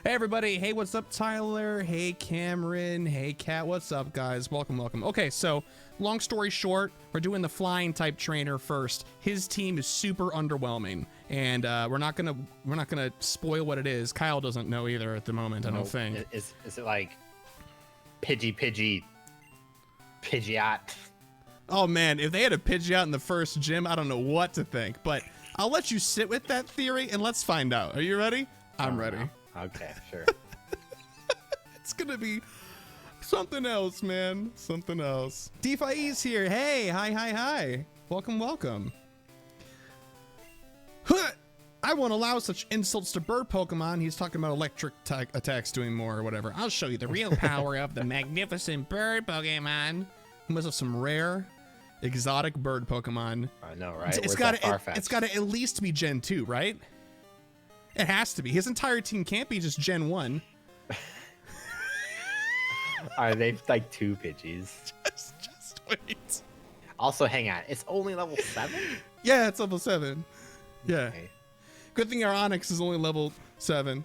Hey everybody, hey, what's up Tyler? Hey Cameron, hey Kat, what's up guys? Welcome, welcome. Okay, so long story short, we're doing the flying type trainer first. His team is super underwhelming, and we're not gonna spoil what it is. Kyle doesn't know either at the moment, I don't think. Is it like Pidgeot? Oh man, if they had a Pidgeot in the first gym, I don't know what to think, but I'll let you sit with that theory and let's find out. Are you ready? I'm ready. Okay, sure. It's gonna be something else, man. Something else. DeFi's here. Hey, hi. Welcome, welcome. Huh! I won't allow such insults to bird Pokemon. He's talking about electric attacks doing more or whatever. I'll show you the real power of the magnificent bird Pokemon. He must have some rare, exotic bird Pokemon. I know, right? It's got to at least be Gen 2, right? It has to be. His entire team can't be just Gen 1. Are they like 2 Pidgeys? Just wait. Also, hang on. It's only level 7? Yeah, it's level 7. Yeah. Okay. Good thing our Onix is only level 7.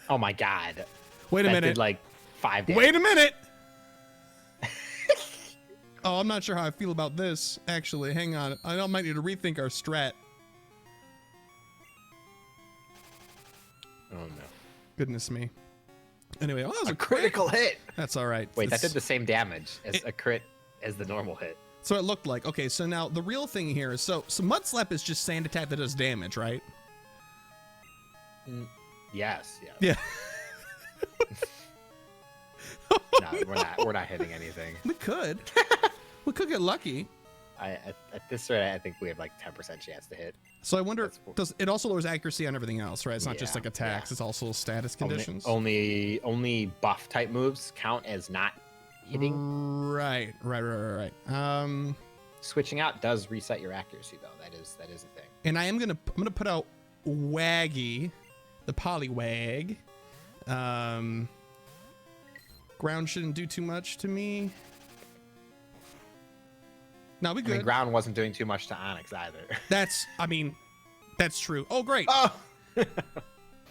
Oh my god. Wait a minute. Did like 5 days. Wait a minute. Oh, I'm not sure how I feel about this, actually. Hang on. I might need to rethink our strat. Oh no. Goodness me. Anyway, oh, that was a critical hit. That's all right. Wait, that did the same damage as a crit as the normal hit. So it looked like. Okay, so now the real thing here is, so Mud Slap is just sand attack that does damage, right? Yes. Yeah. No, we're not hitting anything. We could. We could get lucky. At this rate, I think we have like 10% chance to hit. So I wonder, does it also lowers accuracy on everything else, right? It's not just like attacks; yeah. it's also status conditions. Only buff type moves count as not hitting. Right. Switching out does reset your accuracy, though. That is a thing. And I'm gonna put out Waggy, the Poliwag. Ground shouldn't do too much to me. No, we good. I mean, ground wasn't doing too much to Onix either. That's true. Oh, great. Oh.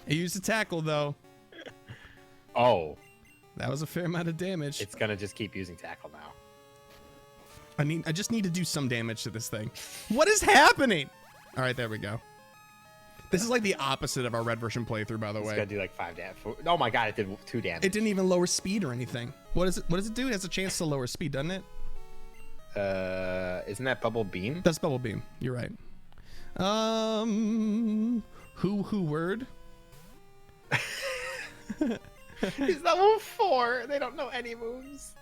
He used a tackle though. Oh. That was a fair amount of damage. It's gonna just keep using tackle now. I just need to do some damage to this thing. What is happening? All right, there we go. This is like the opposite of our red version playthrough, by the way. It's gonna do like 5 damage. Oh my god, it did 2 damage. It didn't even lower speed or anything. What does it do? It has a chance to lower speed, doesn't it? Isn't that Bubble Beam? That's Bubble Beam. You're right. Who word? He's level 4. They don't know any moves.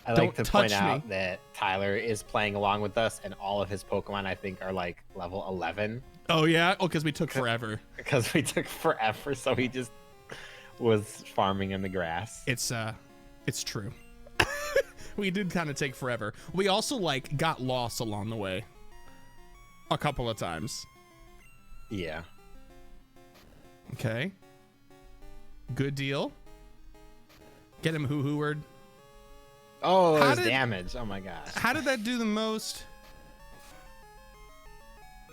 I like to point out that Tyler is playing along with us, and all of his Pokemon, I think, are like level 11. Oh yeah? Oh, because we took forever. Because we took forever, so he just was farming in the grass. It's true. We did kind of take forever. We also like got lost along the way a couple of times. Yeah. Okay. Good deal. Get him who word. Oh, his damage. Oh my gosh. How did that do the most?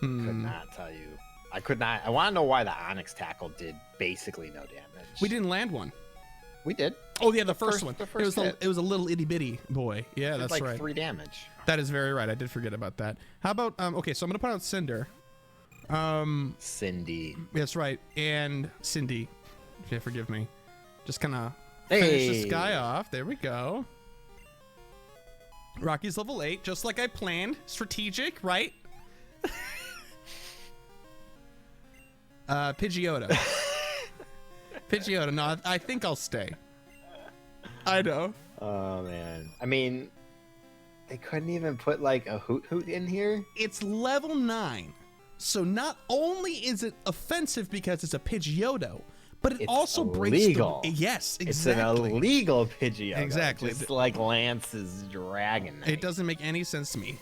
Could not tell you. I could not. I want to know why the Onix tackle did basically no damage. We didn't land one. We did. Oh yeah, the first one. The first it was a little itty bitty boy. Yeah, that's like right. 3 damage. That is very right. I did forget about that. How about okay, so I'm gonna put out Cinder. Cindy. That's right, and Cindy. Okay, forgive me. Just kind of finish this guy off. There we go. Rocky's level 8, just like I planned. Strategic, right? Pidgeotto. Pidgeotto. No, I think I'll stay. I know. Oh man. I mean, they couldn't even put like a Hoot in here. It's level 9, so not only is it offensive because it's a Pidgeotto, but it also illegal. breaks the... Yes, exactly. It's an illegal Pidgeotto. Exactly. Just like Lance's Dragon Knight. It doesn't make any sense to me.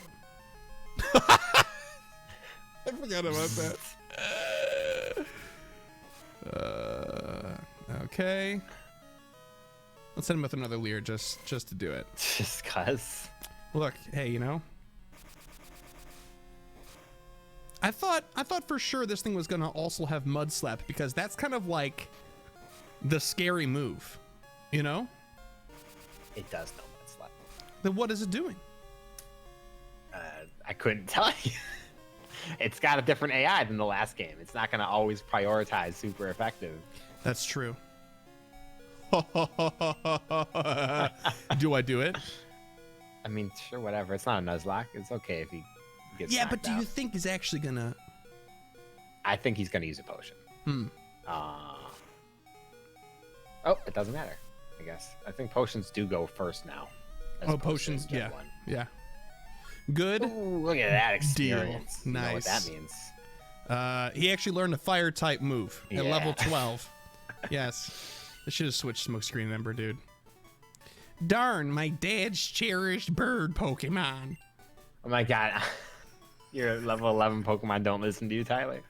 I forgot about that. Okay. Let's hit him with another Leer just to do it. Just cuz. Look, hey, you know. I thought for sure this thing was gonna also have Mud Slap, because that's kind of like the scary move, you know? It does know Mud Slap. Then what is it doing? I couldn't tell you. It's got a different AI than the last game. It's not gonna always prioritize super effective. That's true. Do I do it? I mean, sure, whatever. It's not a Nuzlocke. It's okay if he gets Yeah, but knocked do you out. think he's actually gonna? I think he's gonna use a potion. Hmm. Oh, it doesn't matter. I guess. I think potions do go first now. as Oh, opposed to potions. Gen Yeah. 1. Yeah. Good. Ooh, look at that Deal. experience. You know what Nice. that means. He actually learned a fire type move at Yeah. level 12. Yes. I should have switched smoke screen member, dude. Darn, my dad's cherished bird Pokemon. Oh my god. Your level 11 Pokemon don't listen to you, Tyler.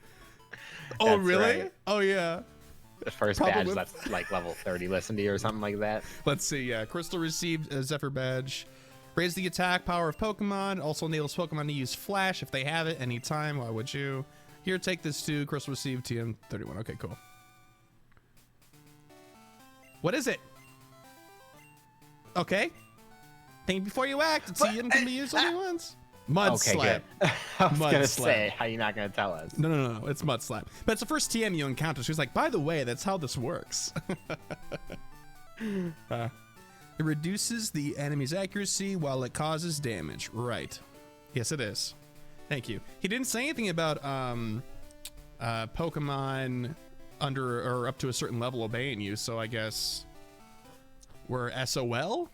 Oh, That's really? right. Oh, yeah. The first Probably badge with- that's like level 30 listen to you or something like that. Let's see. Yeah, Crystal received a Zephyr badge. Raise the attack power of Pokemon. Also enables Pokemon to use Flash if they have it anytime. Why would you? Here, take this too. Crystal received TM31. Okay, cool. What is it? Okay. Think before you act. And see them can be used only once. Mud Okay, Slap. good. I was Mud gonna Slap. say, how you not gonna tell us? No. It's Mud Slap. But it's the first TM you encounter. She's like, by the way, that's how this works. It reduces the enemy's accuracy while it causes damage. Right. Yes, it is. Thank you. He didn't say anything about Pokemon under or up to a certain level obeying you, so I guess we're SOL?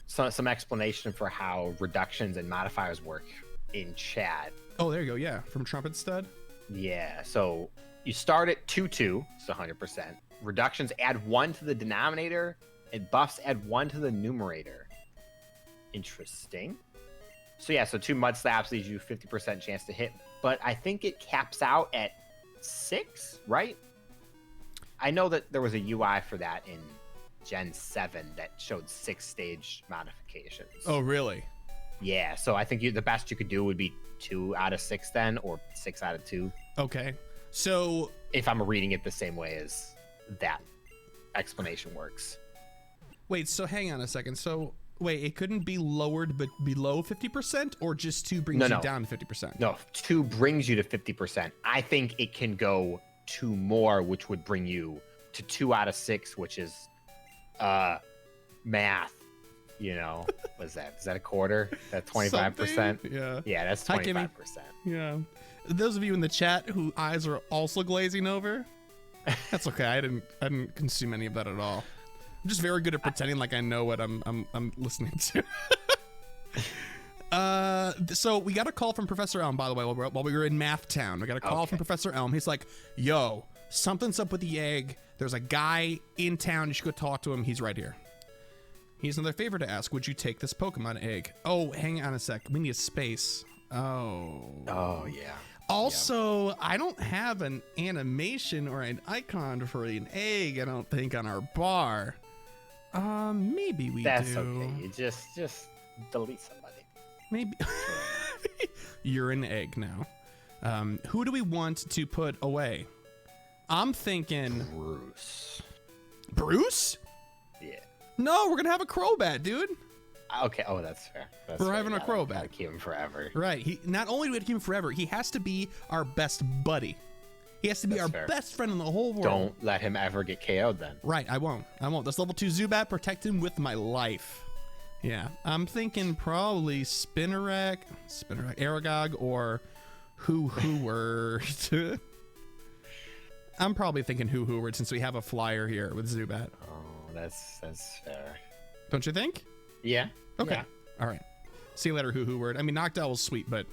So some explanation for how reductions and modifiers work in chat. Oh, there you go. Yeah, from Trumpet Stud. Yeah, so you start at 2-2, so 100%. Reductions add 1 to the denominator, and buffs add 1 to the numerator. Interesting. So yeah, so 2 Mud Slaps leaves you 50% chance to hit, but I think it caps out at 6, right? I know that there was a UI for that in Gen 7 that showed 6-stage modifications. Oh, really? Yeah, so I think the best you could do would be 2 out of 6 then, or 6 out of 2. Okay. So If I'm reading it the same way as that explanation works. wait, so hang on a second. So wait, it couldn't be lowered but below 50%, or just 2 brings you No. down to 50%? No, 2 brings you to 50%. I think it can go 2 more, which would bring you to 2 out of 6, which is math. You know, what's that? Is that a quarter? That's 25%. Something? Yeah. Yeah, that's Hi, Kimmy. 25%. Yeah. Those of you in the chat who eyes are also glazing over, that's okay. I didn't consume any of that at all. I'm just very good at pretending like I know what I'm listening to. So we got a call from Professor Elm, by the way, while we were in Math Town. We got a call from Professor Elm. He's like, "Yo, something's up with the egg. There's a guy in town. You should go talk to him. He's right here." He's another favor to ask. Would you take this Pokemon egg? Oh, hang on a sec. We need a space. Oh, yeah. Also, I don't have an animation or an icon for an egg, I don't think, on our bar. Maybe we That's do. okay. You just delete somebody. Maybe. You're an egg now. Who do we want to put away? I'm thinking Bruce. Bruce? Yeah. No, we're gonna have a Crobat, dude. Okay. Oh, that's fair. That's We're fair. having a Gotta Crobat. keep him forever. Right. He not only do we have to keep him forever, he has to be our best buddy. He has to be That's our fair. best friend in the whole world. Don't let him ever get KO'd then. Right, I won't. This level 2 Zubat, protect him with my life. Yeah, I'm thinking probably Spinnerack, Aragog, or Hoo-Hoo-Word. I'm probably thinking Hoo-Hoo-Word since we have a flyer here with Zubat. Oh, that's fair. Don't you think? Yeah. Okay. Yeah. All right. See you later, Hoo-Hoo-Word. I mean, Noctowl was sweet, but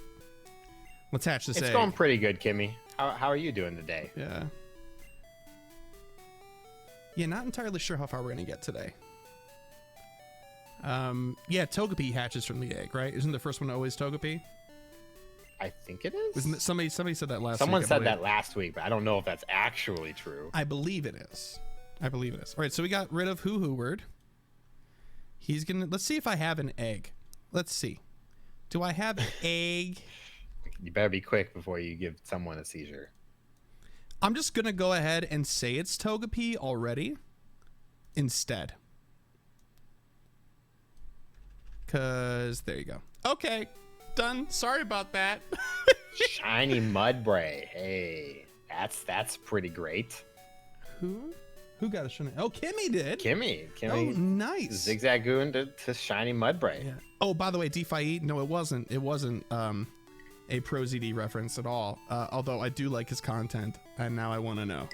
let's hatch this It's egg. going pretty good, Kimmy. How are you doing today? Yeah. Yeah, not entirely sure how far we're gonna get today. Yeah, Togepi hatches from the egg, right? Isn't the first one always Togepi? I think it is. Isn't it, somebody said that last Someone week, I said believe. that last week, but I don't know if that's actually true. I believe it is. All right, so we got rid of Hoo-Hoo-Word. Let's see if I have an egg. Let's see. Do I have an egg? You better be quick before you give someone a seizure. I'm just gonna go ahead and say it's Togepi already instead. Cause there you go. Okay, done. Sorry about that. Shiny Mudbray. Hey, that's pretty great. Who got a shiny? Oh, Kimmy did. Kimmy. Oh, nice. Zigzagoon to Shiny Mudbray. Yeah. Oh, by the way, DeFi, no, it wasn't. It wasn't a Pro ZD reference at all. Although I do like his content, and now I want to know.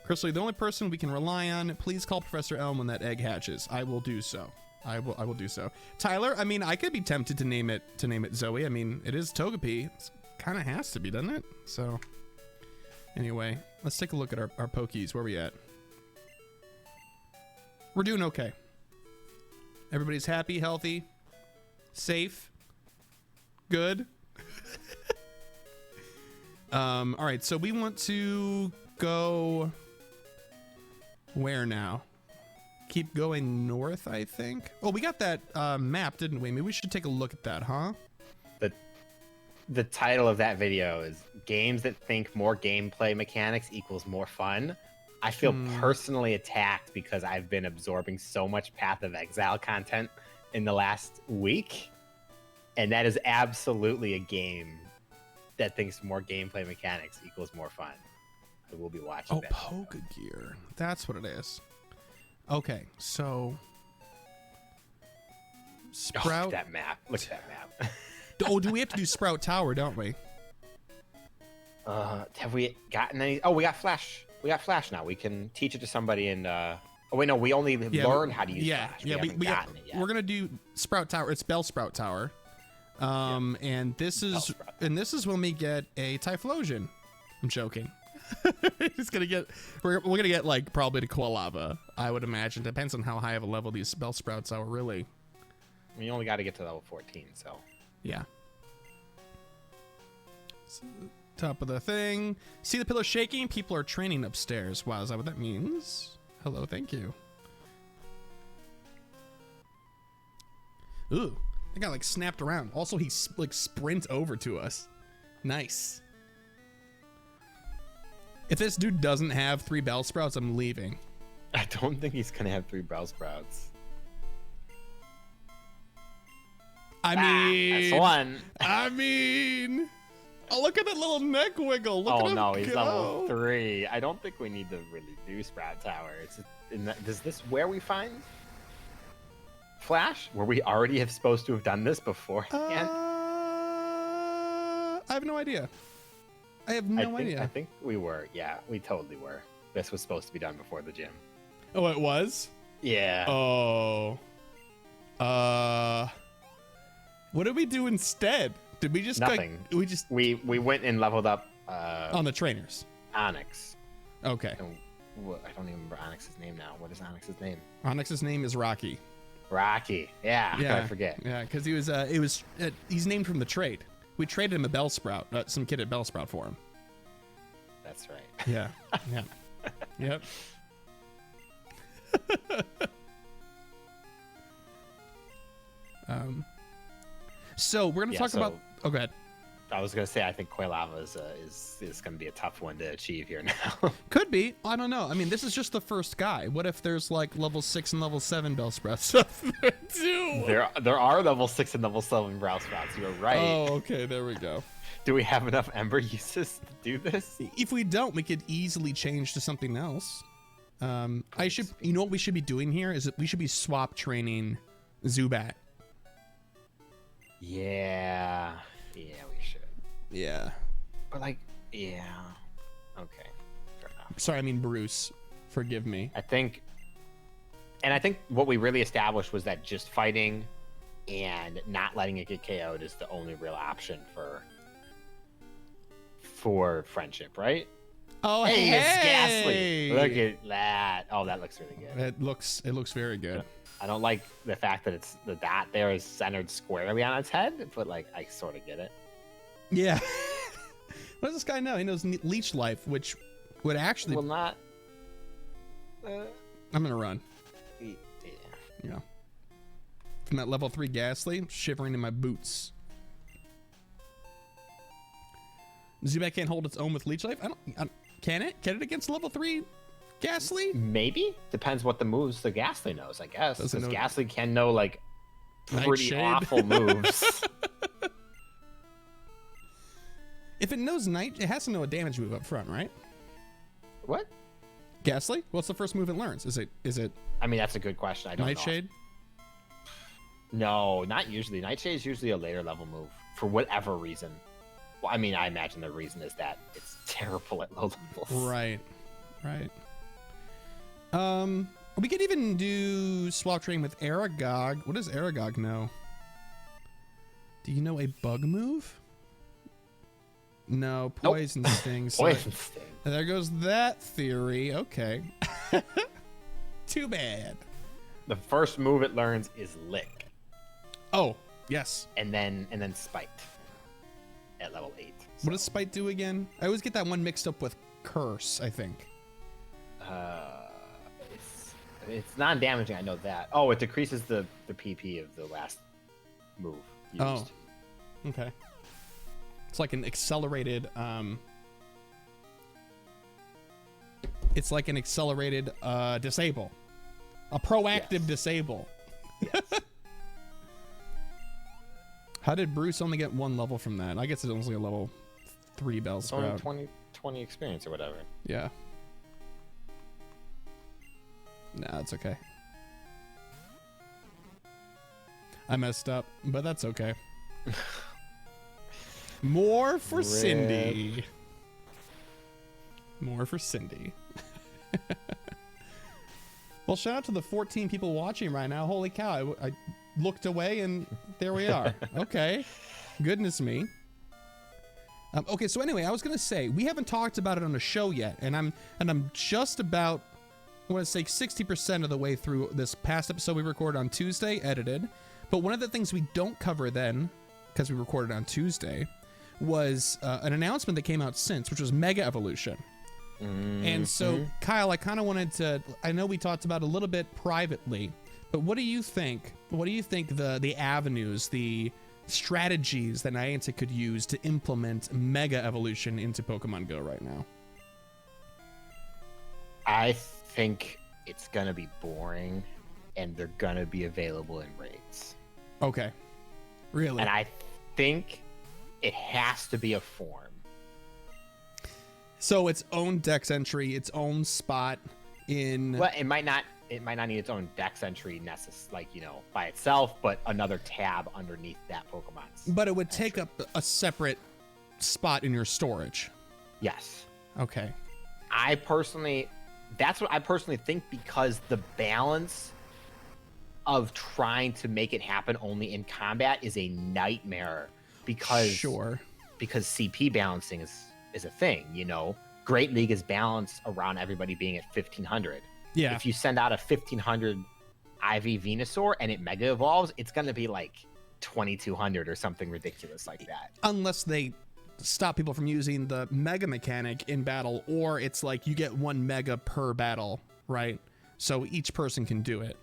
Crystal, the only person we can rely on. Please call Professor Elm when that egg hatches. I will do so. I will do so. Tyler, I mean, I could be tempted to name it Zoe. I mean, it is Togepi. It kind of has to be, doesn't it? So, anyway, let's take a look at our Pokies. Where we at? We're doing okay. Everybody's happy, healthy, safe, good. All right, so we want to go where now? Keep going north, I think. Oh, we got that map, didn't we? Maybe we should take a look at that, huh? The title of that video is Games That Think More Gameplay Mechanics Equals More Fun. I feel personally attacked because I've been absorbing so much Path of Exile content in the last week. And that is absolutely a game that thinks more gameplay mechanics equals more fun. I will be watching that. Oh, Pokegear. That's what it is. Okay, so Sprout. Oh, that map. Look at that map. Oh, do we have to do Sprout Tower, don't we? Have we gotten any? Oh, we got Flash. We got Flash now. We can teach it to somebody in. Oh wait, no. We only learned how to use Flash. We haven't gotten it yet. We're gonna do Sprout Tower. It's Bellsprout Tower. And this is when we get a Typhlosion. I'm joking. It's gonna get we're gonna get like probably the Quilava, I would imagine. Depends on how high of a level these Bellsprouts are, really. We only got to get to level 14, so yeah. So, top of the thing. See the pillow shaking? People are training upstairs. Wow, is that what that means? Hello, thank you. Ooh, that guy like snapped around. Also, he like sprints over to us. Nice. If this dude doesn't have 3 Bellsprouts, I'm leaving. I don't think he's gonna have 3 Bellsprouts. I mean, that's one. I mean, oh, look at that little neck wiggle. Look at him no, he's go. level 3. I don't think we need to really do Sprout Tower. Is this where we find Flash? Were we already supposed to have done this beforehand? I have no idea. I have no idea. I think we were. Yeah, we totally were. This was supposed to be done before the gym. Oh, it was? Yeah. Oh. What did we do instead? Did we just nothing? We went and leveled up on the trainers. Onyx. Okay. And I don't even remember Onyx's name now. What is Onyx's name? Onyx's name is Rocky. Rocky. Yeah. How could I forget? Yeah, because he was. He's named from the trade. We traded him a Bellsprout. Some kid at Bellsprout for him. That's right. Yeah. Yeah. Yep. So we're gonna talk about. Oh, go ahead. I was gonna say I think Quilava is gonna be a tough one to achieve here now. Could be. I don't know. I mean, this is just the first guy. What if there's like level 6 and level 7 Bellsprouts up there too? There are level 6 and level 7 Bellsprouts. You're right. Oh, okay. There we go. Do we have enough Ember uses to do this? If we don't, we could easily change to something else. You know what we should be doing here is that we should be swap training Zubat. Yeah, we should. Yeah. But yeah. Okay. Fair enough. Sorry, I mean Bruce. Forgive me. I think what we really established was that just fighting and not letting it get KO'd is the only real option for friendship, right? Oh, hey, it's Ghastly. Look at that. Oh, that looks really good. It looks very good. I don't like the fact that it's the dot there is centered squarely on its head, but I sort of get it. Yeah. What does this guy know? He knows Leech Life, which would actually. Well, not. I'm gonna run. Yeah. From that level 3 Ghastly, shivering in my boots. Zubat can't hold its own with Leech Life? Can it? Can it against level 3 Ghastly? Maybe. Depends what the moves the Ghastly knows, I guess. Does it Because know- Ghastly can know, like, pretty Nightshade? awful moves. If it knows Night, it has to know a damage move up front, right? What? Ghastly? What's the first move it learns? Is it I mean, that's a good question. I don't know. Nightshade? No, not usually. Nightshade is usually a later level move for whatever reason. Well, I mean, I imagine the reason is that it's terrible at low levels. Right. We could even do swap train with Aragog. What does Aragog know? Do you know a bug move? No, poison stings. Poison sting. There goes that theory. Okay. Too bad. The first move it learns is Lick, Oh, yes. and then Spite at level 8. What does Spite do again? I always get that one mixed up with Curse, I think. It's non-damaging. I know that. Oh, it decreases the PP of the last move used. Oh. Okay. It's like an accelerated disable. A proactive disable. Yes. How did Bruce only get 1 level from that? I guess it's only a level 3 It's only Bellsprout. 20 experience or whatever. Yeah. Nah, it's okay. I messed up, but that's okay. More for Rip. Cindy. More for Cindy. Well, shout out to the 14 people watching right now. Holy cow. I looked away and there we are. Okay. Goodness me. Okay, so anyway, I was going to say, we haven't talked about it on the show yet, and I'm just about, I want to say 60% of the way through this past episode we recorded on Tuesday, edited. But one of the things we don't cover then, because we recorded on Tuesday, was an announcement that came out since, which was Mega Evolution. And so, Kyle, I kind of wanted to, I know we talked about it a little bit privately, but what do you think? What do you think the avenues, the strategies that Niantic could use to implement Mega Evolution into Pokemon Go right now? I think it's going to be boring, and they're going to be available in raids. Okay. Really? And I think it has to be a form. So its own dex entry, its own spot in... Well, it might not need its own dex entry by itself, but another tab underneath that Pokemon's. But it would take up a separate spot in your storage. Yes. Okay. That's what I personally think, because the balance of trying to make it happen only in combat is a nightmare, because CP balancing is a thing, you know. Great League is balanced around everybody being at 1500. Yeah. If you send out a 1500 IV Venusaur and it mega evolves, it's going to be like 2200 or something ridiculous like that. Unless they stop people from using the mega mechanic in battle, or it's like you get 1 mega per battle, right? So each person can do it.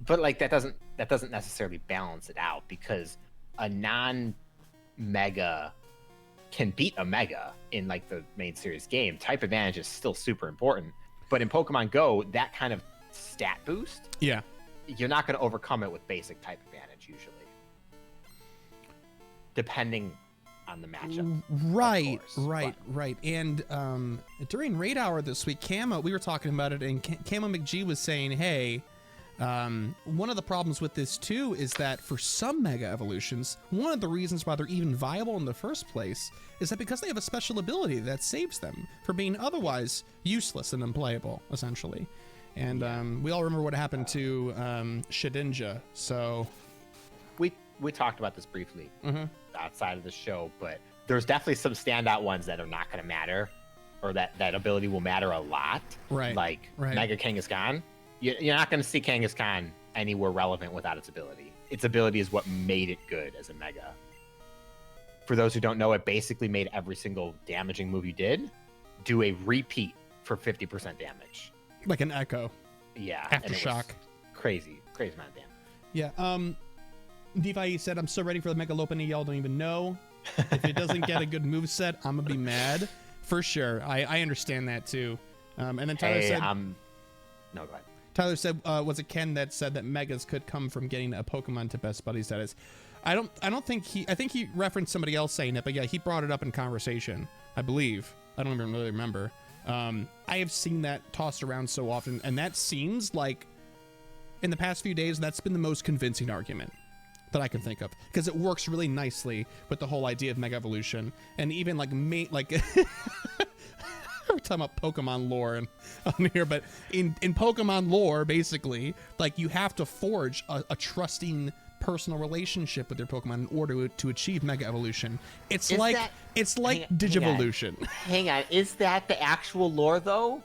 But like that doesn't necessarily balance it out, because a non-mega can beat a mega in like the main series game. Type advantage is still super important, but in Pokemon Go, that kind of stat boost, Yeah. you're not going to overcome it with basic type advantage usually, depending on the matchup. Right, course, right. And during Raid Hour this week, we were talking about it, and Camo McG was saying, hey, one of the problems with this too is that for some Mega Evolutions, one of the reasons why they're even viable in the first place is that because they have a special ability that saves them from being otherwise useless and unplayable, essentially. And we all remember what happened to Shedinja, so... We talked about this briefly outside of the show, but there's definitely some standout ones that are not going to matter, or that ability will matter a lot. Right. Like Mega Kangaskhan. You're not going to see Kangaskhan anywhere relevant without its ability. Its ability is what made it good as a Mega. For those who don't know, it basically made every single damaging move you did do a repeat for 50% damage. Like an Echo. Yeah. Aftershock. Crazy amount of damage. Yeah. DeFi said, I'm so ready for the Megalopen y'all don't even know. If it doesn't get a good move set, I'm gonna be mad for sure. I understand that too. And then Tyler said, no, go ahead. Tyler said, was it Ken that said that megas could come from getting a Pokemon to best buddy status? I don't think I think he referenced somebody else saying it, but yeah, he brought it up in conversation, I believe. I don't even really remember. I have seen that tossed around so often, and that seems like in the past few days, that's been the most convincing argument that I can think of, because it works really nicely with the whole idea of Mega Evolution, and even like we're talking about Pokemon lore and on here, but in Pokemon lore, basically, like you have to forge a trusting personal relationship with your Pokemon in order to achieve Mega Evolution. It's like Digivolution. Hang on, is that the actual lore though?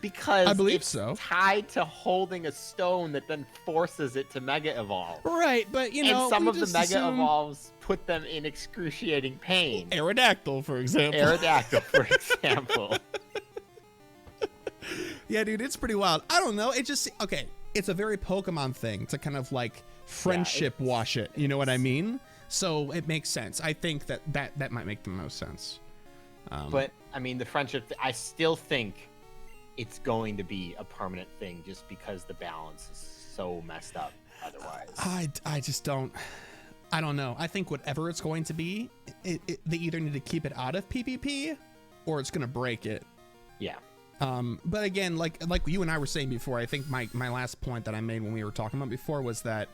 Because I believe it's so. Tied to holding a stone that then forces it to Mega Evolve. Right, but you know, and some of the Mega Evolves put them in excruciating pain. Aerodactyl, for example. Yeah, dude, it's pretty wild. I don't know. It just okay. It's a very Pokemon thing to kind of like friendship wash it. You know what I mean? So it makes sense. I think that might make the most sense. But I mean, the friendship. I still think it's going to be a permanent thing, just because the balance is so messed up. Otherwise, I just don't. I don't know. I think whatever it's going to be, they either need to keep it out of PvP, or it's going to break it. Yeah. But again, like you and I were saying before, I think my last point that I made when we were talking about before was that,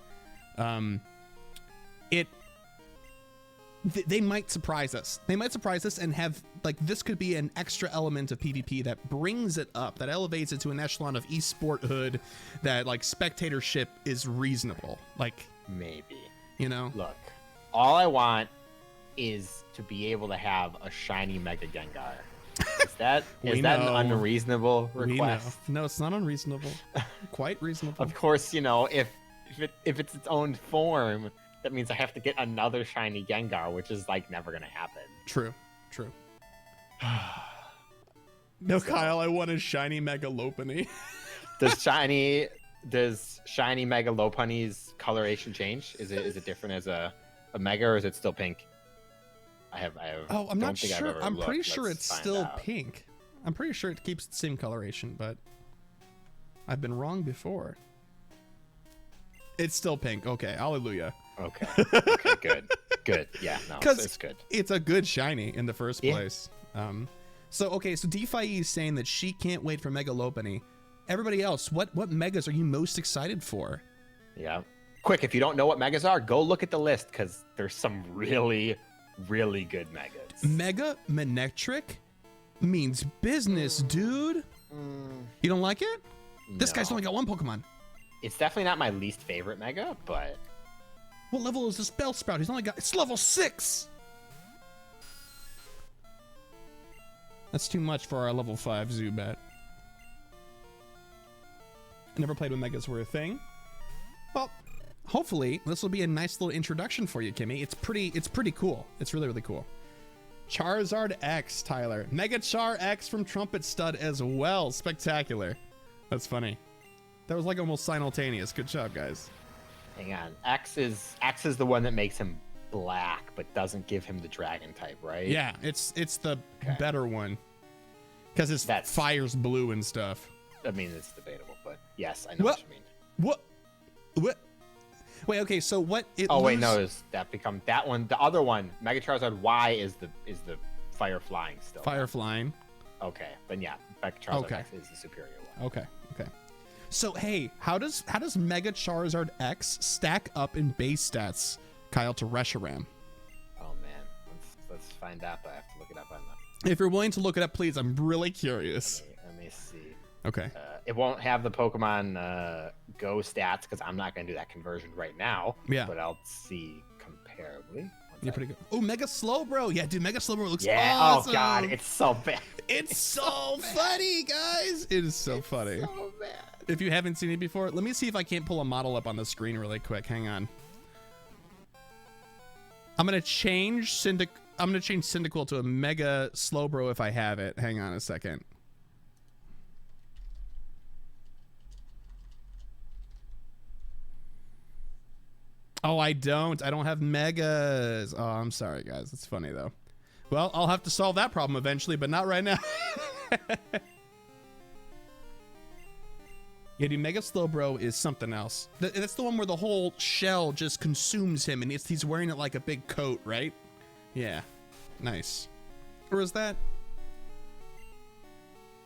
they might surprise us. They might surprise us and have like this could be an extra element of PvP that brings it up, that elevates it to an echelon of esporthood, that like spectatorship is reasonable. Like maybe, you know. Look, all I want is to be able to have a shiny Mega Gengar. Is that an unreasonable request? No, it's not unreasonable. Quite reasonable. Of course, you know, if it's its own form, that means I have to get another shiny Gengar, which is like never gonna happen. True. No, so, Kyle, I want a shiny Mega Lopunny. Does shiny Mega Lopunny's coloration change? Is it different as a Mega, or is it still pink? I'm not sure. I'm pretty sure it's still pink. I'm pretty sure it keeps the same coloration, but I've been wrong before. It's still pink. Okay, hallelujah. Okay, good. Yeah, no, it's good. It's a good shiny in the first place. So DeFi is saying that she can't wait for Mega Lopunny. Everybody else, what megas are you most excited for? Yeah. Quick, if you don't know what megas are, go look at the list, because there's some really good megas. Mega Manectric means business, dude. You don't like it? This guy's only got one Pokemon. It's definitely not my least favorite Mega, but... What level is this Bellsprout? It's level 6! That's too much for our level 5 Zubat. I never played with Megas were a thing. Well, hopefully this will be a nice little introduction for you, Kimmy. It's pretty cool. It's really cool. Charizard X, Tyler. Mega Char X from Trumpet Stud as well. Spectacular. That's funny. That was like almost simultaneous. Good job, guys. Hang on. X is the one that makes him black but doesn't give him the dragon type, right? Yeah, it's the better one. Because his fire's blue and stuff. I mean, it's debatable, but yes, I know what you mean. What? Wait, okay, so what it wait, no, is that become that one? The other one, Mega Charizard Y is the fire flying still. Fire flying. Okay, then yeah, Mega Charizard X is the superior one. Okay. So hey, how does Mega Charizard X stack up in base stats, Kyle, to Reshiram? Oh man, let's find out. But I have to look it up on the. If you're willing to look it up, please. I'm really curious. Let me see. Okay. It won't have the Pokemon Go stats because I'm not going to do that conversion right now. Yeah. But I'll see comparably. You're pretty good. Oh, Mega Slowbro. Yeah, dude, Mega Slowbro looks awesome. Oh, God. It's so bad. It's so funny, guys. It is so funny. So bad. If you haven't seen it before, let me see if I can't pull a model up on the screen really quick. Hang on. I'm going to change Cyndaquil to a Mega Slowbro if I have it. Hang on a second. Oh, I don't have megas. Oh, I'm sorry, guys. That's funny though. Well, I'll have to solve that problem eventually, but not right now. Yeah, dude, Mega Slowbro is something else. That's the one where the whole shell just consumes him, and he's wearing it like a big coat, right? Yeah, nice. Or is that?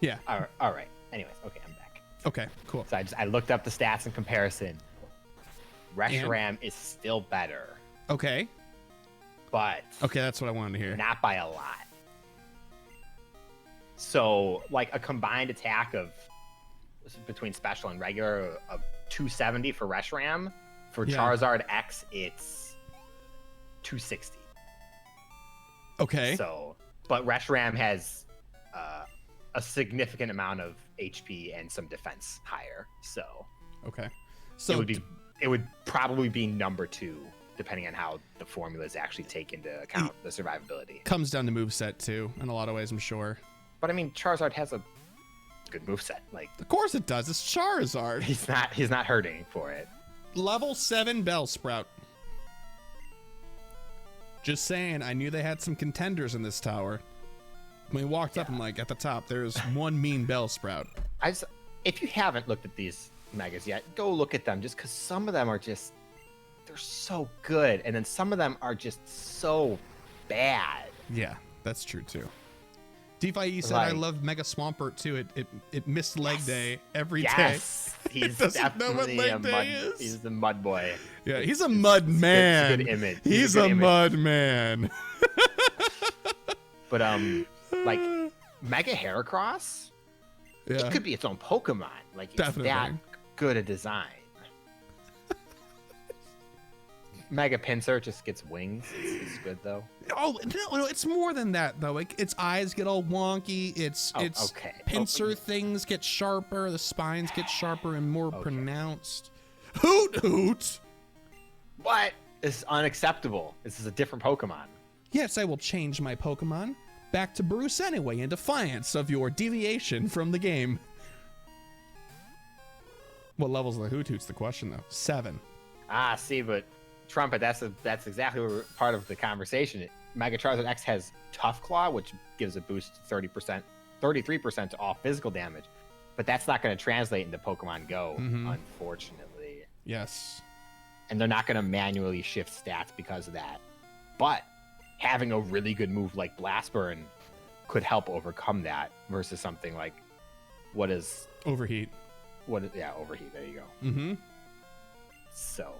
Yeah. All right. Anyways, okay, I'm back. Okay, cool. So I looked up the stats in comparison. Reshiram is still better, Okay. but Okay, that's what I wanted to hear. not by a lot. So, like a combined attack of between special and regular of 270 for Reshiram. For Yeah. Charizard X, it's 260. Okay. So, but Reshiram has a significant amount of HP and some defense higher. So, Okay. So it would probably be number 2, depending on how the formulas actually take into account the survivability. comes down to moveset too, in a lot of ways, I'm sure. But I mean, Charizard has a good moveset. Like, Of course it does. It's Charizard. he's not hurting for it. Level 7 Bellsprout. Just saying, I knew they had some contenders in this tower. When we walked up, I'm like, at the top, there's one mean Bellsprout. If you haven't looked at these megas yet, go look at them, just because some of them are just, they're so good, and then some of them are just so bad. Yeah, that's true too. DeFi said, I Like- love Mega Swampert too. It missed leg Yes. day every day. Yes, he's doesn't know what definitely leg a day mud. is. He's the mud boy. Yeah, he's a mud man. It's a good image. He's a a good image. mud man. But like Mega Heracross, Yeah. it could be its own Pokemon. Like, it's Definitely. that good a design. Mega Pinsir just gets wings. It's good though. Oh no, it's more than that though. Like its eyes get all wonky. Its Okay. pincer Oh, things get sharper. The spines get sharper and more pronounced. Hoot hoot. What? This is unacceptable. This is a different Pokemon. Yes, I will change my Pokemon back to Bruce anyway in defiance of your deviation from the game. What level's the Hoot Hoot's the question though? 7. Ah, see, but Trumpet, that's exactly what part of the conversation. Mega Charizard X has Tough Claw, which gives a boost to 30%, 33% to all physical damage. But that's not going to translate into Pokemon Go, unfortunately. Yes. And they're not going to manually shift stats because of that. But having a really good move like Blast Burn could help overcome that versus something like Overheat. Overheat. There you go. Mm-hmm. So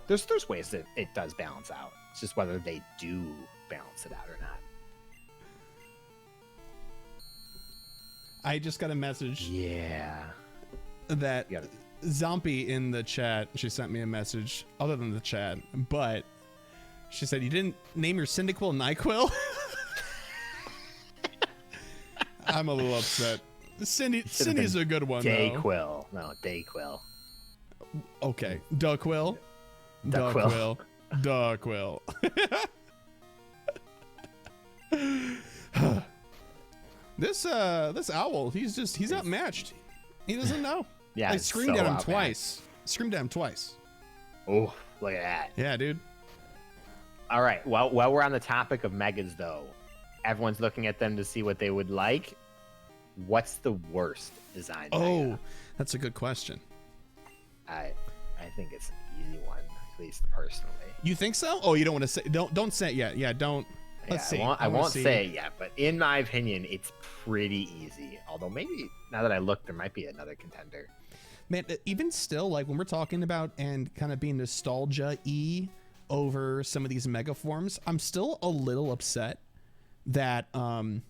there's ways that it does balance out. It's just whether they do balance it out or not. I just got a message Yeah. that You gotta- Zombie in the chat, she sent me a message other than the chat, but she said, you didn't name your Cyndaquil NyQuil? I'm a little upset. Cindy's a good one, though. Dayquil. No, Dayquil. Okay. Duckquill. Duckquill. Duckquill. This owl, he's outmatched. He doesn't know. Yeah, I it's screamed so at him outmatched. twice. Screamed at him twice. Oh, look at that. Yeah, dude. All right. Well, while we're on the topic of megas, though, everyone's looking at them to see what they would like. What's the worst design? Oh, mega? that's a good question. I think it's an easy one, at least personally. You think so? Oh, you don't want to say? Don't say it yet. Yeah, don't. Let's see. I wanna won't see. say it yet, but in my opinion, it's pretty easy. Although maybe now that I look, there might be another contender. Man, even still, like when we're talking about and kind of being nostalgia-y over some of these mega forms, I'm still a little upset that that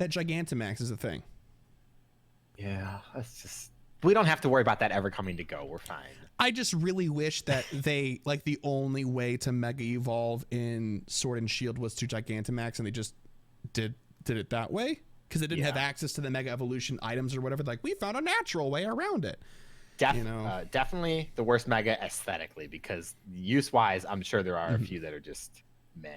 Gigantamax is a thing. Yeah, that's just. We don't have to worry about that ever coming to Go. We're fine. I just really wish that they like the only way to mega evolve in Sword and Shield was to Gigantamax, and they just did it that way because they didn't have access to the mega evolution items or whatever. Like we found a natural way around it. Definitely the worst mega aesthetically, because use-wise, I'm sure there are a few that are just meh.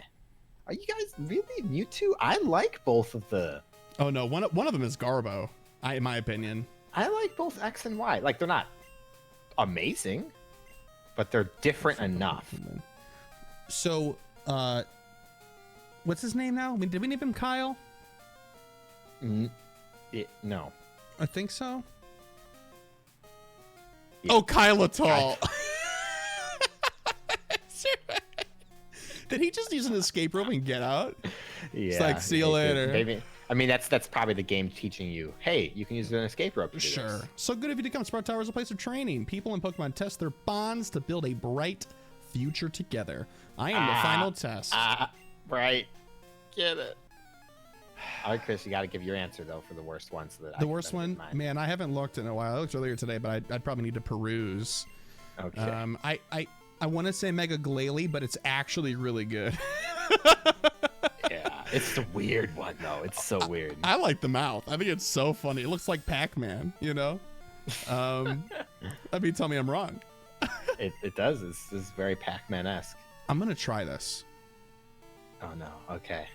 Are you guys really Mewtwo? I like both of the. Oh no, one of them is Garbo. In my opinion. I like both X and Y. Like, they're not amazing, but they're different enough. So, what's his name now? I mean, did we name him Kyle? No. I think so. Yeah. Oh, Kyle. Did he just use an escape rope and get out? Yeah. It's like, see you later. Maybe. I mean, that's probably the game teaching you, hey, you can use an escape rope to do Sure. this. So good of you to come. Sprout Tower is a place of training. People in Pokemon test their bonds to build a bright future together. I am the final test. Right. Get it. All right, Chris, you got to give your answer, though, for the worst one. So that The worst one? Man, I haven't looked in a while. I looked earlier today, but I'd probably need to peruse. Okay. I want to say Mega Glalie, but it's actually really good. Yeah, it's a weird one, though. It's so weird. I like the mouth. I think it's so funny. It looks like Pac-Man, you know? I mean, tell me I'm wrong. It does. It's very Pac-Man-esque. I'm going to try this. Oh, no. Okay.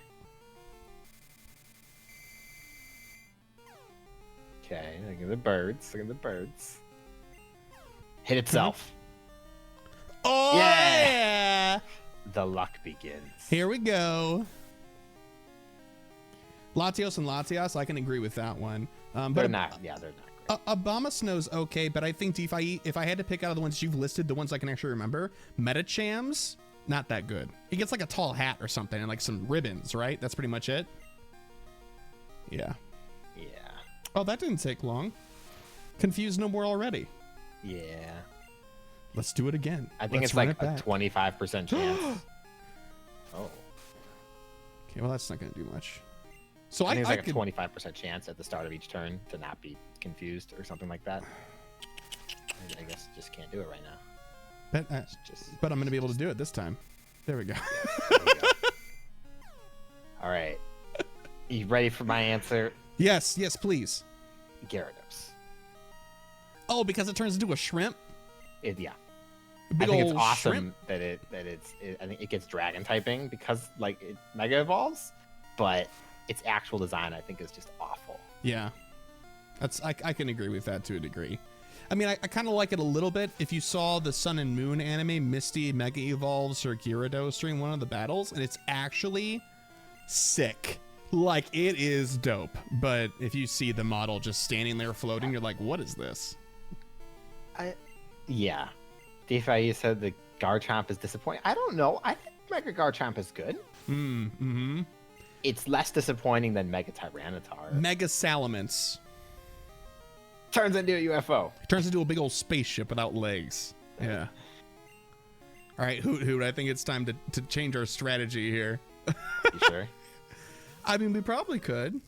Okay, look at the birds. Look at the birds. Hit itself. Oh, yeah! The luck begins. Here we go. Latios and Latias, I can agree with that one. But They're not. Yeah, they're not great. Abomasnow's okay, but I think if I had to pick out of the ones you've listed, the ones I can actually remember, Metacham's not that good. He gets like a tall hat or something and like some ribbons, right? That's pretty much it. Yeah. Yeah. Oh, that didn't take long. Confused no more already. Yeah. Let's do it again. I think it's like a 25% chance. Oh. Okay, well, that's not going to do much. So I think it's like a 25% chance at the start of each turn to not be confused or something like that. I guess just can't do it right now. But I'm going to be able to do it this time. There we go. There we go. All right. You ready for my answer? Yes, please. Gyarados. Oh, because it turns into a shrimp? Yeah. Big I think old it's awesome shrimp? that I think it gets dragon typing because like it mega evolves, but its actual design I think is just awful. Yeah. I can agree with that to a degree. I mean, I kind of like it a little bit. If you saw the Sun and Moon anime, Misty Mega Evolves her Gyarados during one of the battles, and it's actually sick. Like, it is dope. But if you see the model just standing there floating, you're like, what is this? Yeah. DeFi said the Garchomp is disappointing. I don't know. I think Mega Garchomp is good. Mm-hmm. It's less disappointing than Mega Tyranitar. Mega Salamence. Turns into a UFO. Turns into a big old spaceship without legs. Yeah. All right, Hoot, I think it's time to change our strategy here. You sure? I mean, we probably could.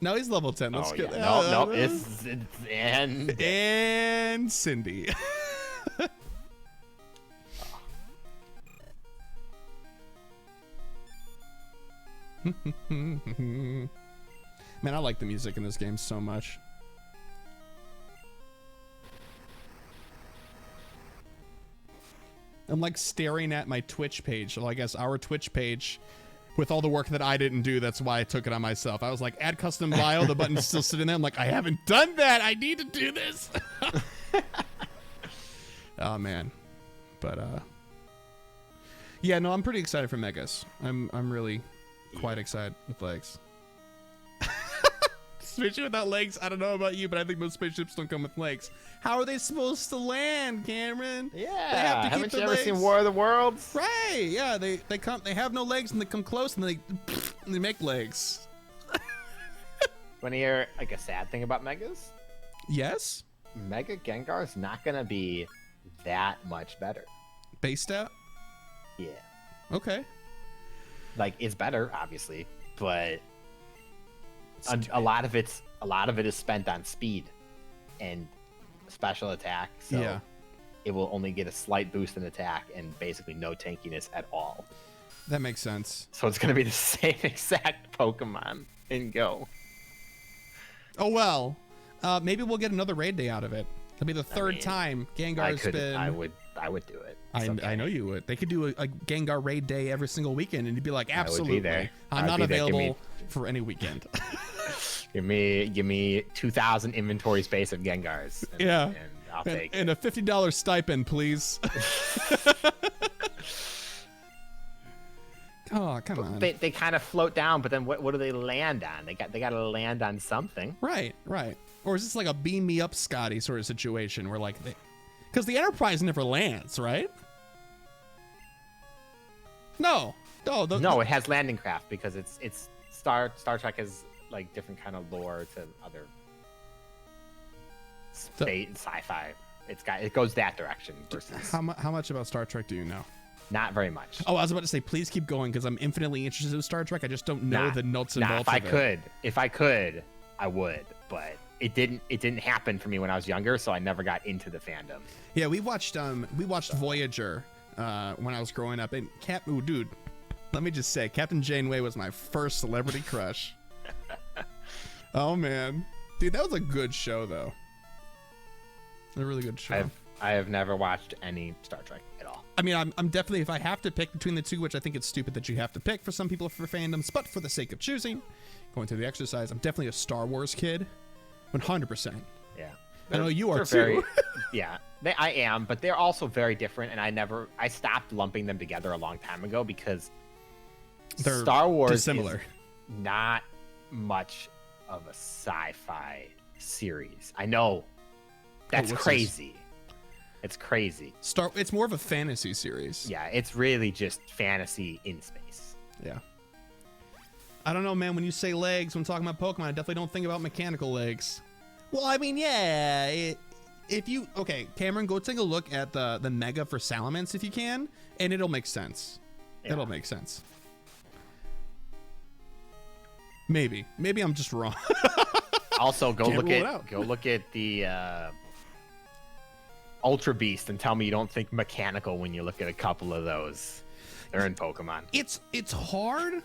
No, he's level 10. Let's get No, it's and Cindy. Man, I like the music in this game so much. I'm like staring at my Twitch page, well, I guess our Twitch page, with all the work that I didn't do. That's why I took it on myself. I was like, add custom bio. The button's still sitting there. I'm like, I haven't done that. I need to do this. Oh man, but yeah, no, I'm pretty excited for Megas. I'm really quite excited with legs. Spaceship without legs. I don't know about you, but I think most spaceships don't come with legs. How are they supposed to land, Cameron? Yeah, haven't you ever seen War of the Worlds? Right. Yeah, they come. They have no legs, and they come close, and they make legs. Want to hear like a sad thing about Megas? Yes. Mega Gengar is not gonna be that much better. Based out. Yeah. Okay. Like it's better, obviously, but a lot of it is spent on speed and special attack. So yeah. It will only get a slight boost in attack and basically no tankiness at all. That makes sense. So it's going to be the same exact Pokemon in Go. Oh, well. Maybe we'll get another raid day out of it. That'll be the third time Gengar's been... I would do it. I know you would. They could do a Gengar raid day every single weekend, and you'd be like, absolutely. I would be there. I'm not available for any weekend. Give me 2,000 inventory space of Gengars. And I'll take and a $50 stipend, please. Oh, come on. They kind of float down, but then what do they land on? They got to land on something. Right. Or is this like a beam me up, Scotty sort of situation where like because the Enterprise never lands, right? No, it has landing craft because it's Star Trek has like different kind of lore to other space sci-fi. It goes that direction versus. How much about Star Trek do you know? Not very much. Oh, I was about to say, please keep going because I'm infinitely interested in Star Trek. I just don't know the nuts and bolts. If I could, I would, but it didn't happen for me when I was younger, so I never got into the fandom. Yeah, we watched Voyager when I was growing up, and dude, let me just say, Captain Janeway was my first celebrity crush. Oh man, dude, that was a good show though. A really good show. I have never watched any Star Trek at all. I mean, I'm definitely, if I have to pick between the two, which I think it's stupid that you have to pick for some people for fandoms, but for the sake of choosing, going through the exercise, I'm definitely a Star Wars kid, 100%. Yeah, I know you are too. Yeah, I am, but they're also very different, and I stopped lumping them together a long time ago because Star Wars dissimilar. Is not much of a sci-fi series. I know that's crazy. It's crazy. It's more of a fantasy series. Yeah, it's really just fantasy in space. Yeah. I don't know, man. When you say legs, when talking about Pokemon, I definitely don't think about mechanical legs. Well, I mean, yeah. Cameron, go take a look at the Mega for Salamence if you can, and it'll make sense. Yeah. It'll make sense. Maybe I'm just wrong. Also, go look at the Ultra Beast and tell me you don't think mechanical when you look at a couple of those. They're in Pokemon. It's hard.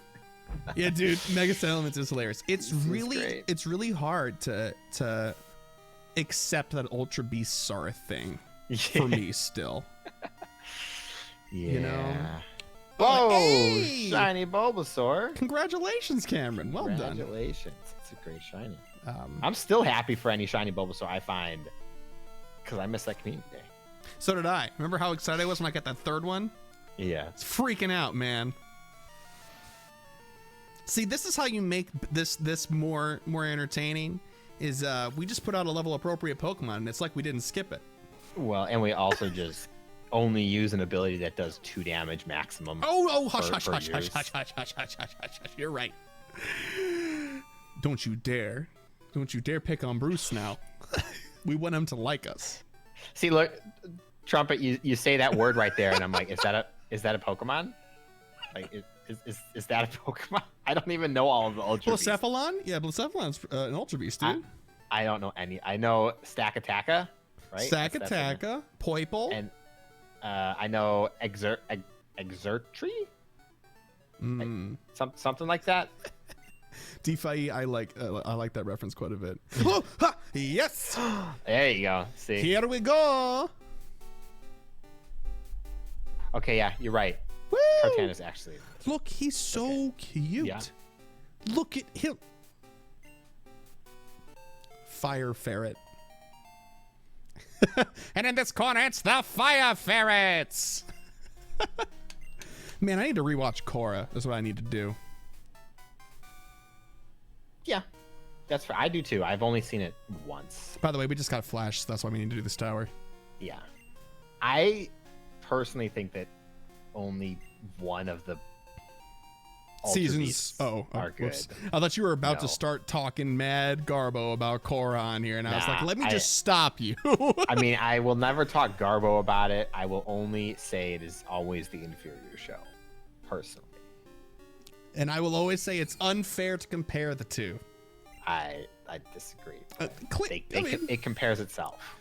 Yeah, dude, Mega Salamence is hilarious. It's really hard to accept that Ultra Beasts are a thing for me still. Yeah. You know? Whoa! Hey! Shiny Bulbasaur. Congratulations, Cameron. Well done. Congratulations. It's a great shiny. I'm still happy for any shiny Bulbasaur I find because I miss that community day. So did I. Remember how excited I was when I got that third one? Yeah. It's freaking out, man. See, this is how you make this more entertaining. Is we just put out a level appropriate Pokemon, and it's like we didn't skip it. Well, and we also just only use an ability that does 2 damage maximum. Hush. You're right. Don't you dare pick on Bruce now. We want him to like us. See, look, Trumpet, you say that word right there, and I'm like, is that a Pokemon? Like, is that a Pokemon? I don't even know all of the Ultra Beasts. Blacephalon? Yeah, Blacephalon's an Ultra Beast, dude. I don't know any. I know Stakataka, right? Stakataka, Poiple. And I know Exertree? Something like that. DeFi, I like that reference quite a bit. Oh, ha, yes! There you go. See? Here we go! Okay, yeah, you're right. Woo! Kartana's actually... Look, he's so cute. Yeah. Look at him. Fire Ferret. And in this corner, it's the Fire Ferrets! Man, I need to rewatch Korra. That's what I need to do. Yeah, that's fair. I do too. I've only seen it once. By the way, we just got Flash, so that's why we need to do this tower. Yeah. I personally think that only one of the seasons are good. Whoops. I thought you were about to start talking mad Garbo about Korra on here, and I was like, let me just stop you. I mean, I will never talk Garbo about it. I will only say it is always the inferior show, personally. And I will always say it's unfair to compare the two. I disagree. It compares itself.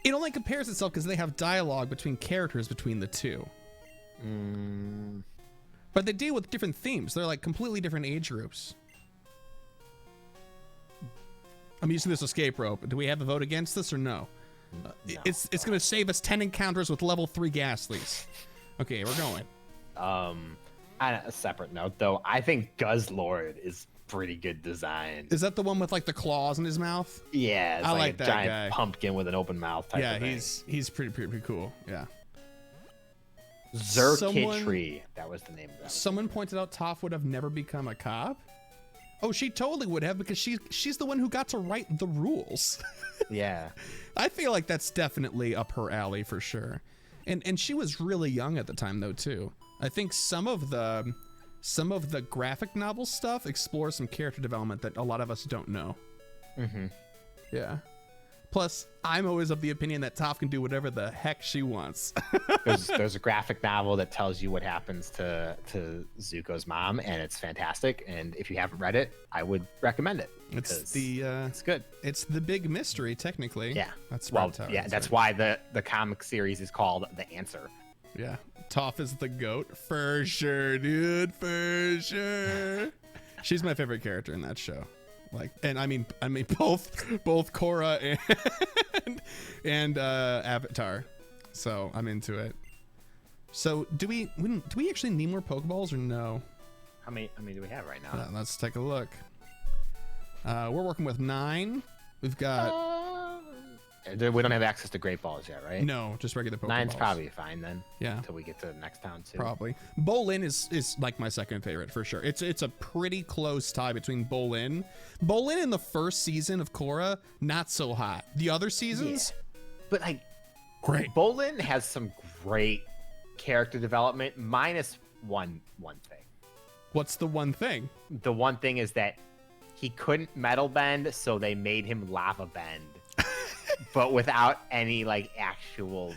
It only compares itself because they have dialogue between characters between the two. But they deal with different themes. They're like completely different age groups. I'm using this escape rope. Do we have a vote against this or no? No. It's going to save us 10 encounters with level 3 Ghastlies. Okay, we're going. On a separate note, though, I think Guzzlord is pretty good design. Is that the one with like the claws in his mouth? Yeah, it's I like a that giant guy. pumpkin with an open mouth type Yeah, of thing. he's pretty cool. Yeah. Zerkitry. That was the name of that. Someone pointed out Toph would have never become a cop. Oh, she totally would have, because she's the one who got to write the rules. Yeah. I feel like that's definitely up her alley for sure. And she was really young at the time though too. I think some of the graphic novel stuff explores some character development that a lot of us don't know. Mm-hmm. Yeah. Plus, I'm always of the opinion that Toph can do whatever the heck she wants. There's a graphic novel that tells you what happens to Zuko's mom, and it's fantastic. And if you haven't read it, I would recommend it. It's good. It's the big mystery, technically. Yeah. That's that's why the comic series is called The Answer. Yeah. Toph is the goat for sure, dude. For sure. She's my favorite character in that show. Like, and I mean both Korra and Avatar. So I'm into it. So do we actually need more Pokeballs or no? How many do we have right now? Let's take a look. We're working with 9. We've got we don't have access to Great Balls yet, right? no, just regular Pokeballs. 9's probably fine then. Yeah. Until we get to the next town too. Probably. Bolin is like my second favorite for sure. It's a pretty close tie between Bolin. Bolin in the first season of Korra, not so hot. The other seasons, but like, great. Bolin has some great character development, minus one thing. What's the one thing? The one thing is that he couldn't metal bend, so they made him lava bend. But without any like actual work.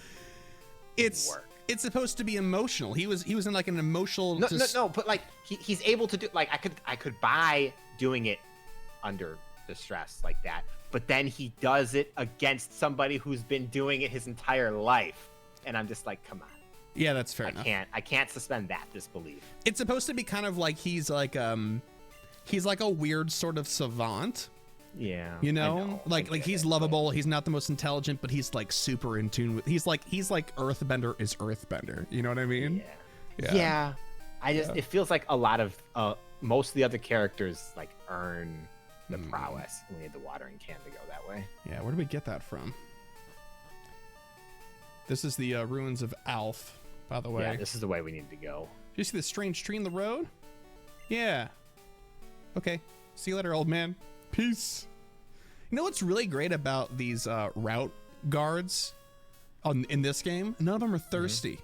It's supposed to be emotional. He was in like an emotional. No. But like he's able to do, like, I could buy doing it under distress like that. But then he does it against somebody who's been doing it his entire life, and I'm just like, come on. Yeah, that's fair enough. I can't suspend that disbelief. It's supposed to be kind of like he's like a weird sort of savant. Yeah, you know, like he's lovable. He's not the most intelligent, but he's like super in tune with. He's like Earthbender is Earthbender. You know what I mean? Yeah. It feels like a lot of most of the other characters like earn the prowess. We need the watering can to go that way. Yeah, where do we get that from? This is the ruins of Alf, by the way. Yeah, this is the way we need to go. Do you see this strange tree in the road? Yeah. Okay. See you later, old man. Peace. You know what's really great about these route guards in this game? None of them are thirsty.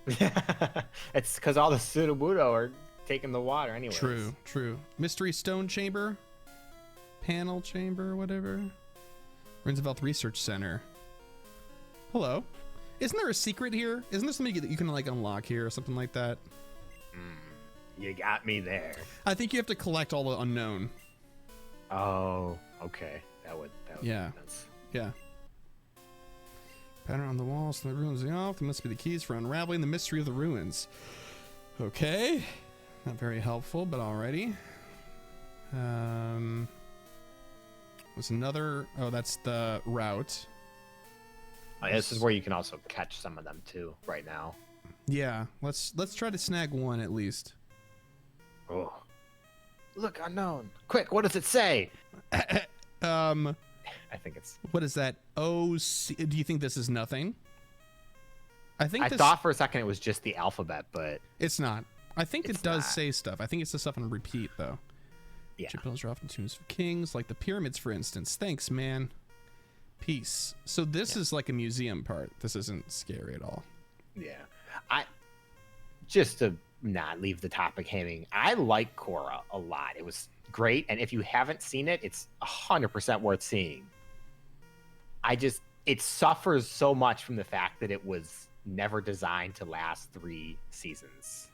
It's because all the Sudowoodo are taking the water anyway. True. Mystery Stone Chamber. Panel Chamber, whatever. Ruins of Elf Research Center. Hello. Isn't there a secret here? Isn't there something that you can like unlock here or something like that? You got me there. I think you have to collect all the unknown. Oh, okay. That would make sense. Yeah. Pattern on the walls and the ruins of the Elf. There must be the keys for unraveling the mystery of the ruins. Okay. Not very helpful, but alrighty. Was another. Oh, that's the route. Oh, yeah, this is where you can also catch some of them too. Right now. Yeah. Let's try to snag one at least. Oh. Look, unknown. Quick, what does it say? I think it's. What is that? Oh, do you think this is nothing? I thought for a second it was just the alphabet, but it's not. I think it does say stuff. I think it's the stuff on repeat though. Yeah. Pillars are often tombs of kings, like the pyramids, for instance. Thanks, man. Peace. So this is like a museum part. This isn't scary at all. Yeah. Just to not leave the topic hanging, I like Korra a lot. It was great, and if you haven't seen it, it's 100% worth seeing. It suffers so much from the fact that it was never designed to last 3 seasons,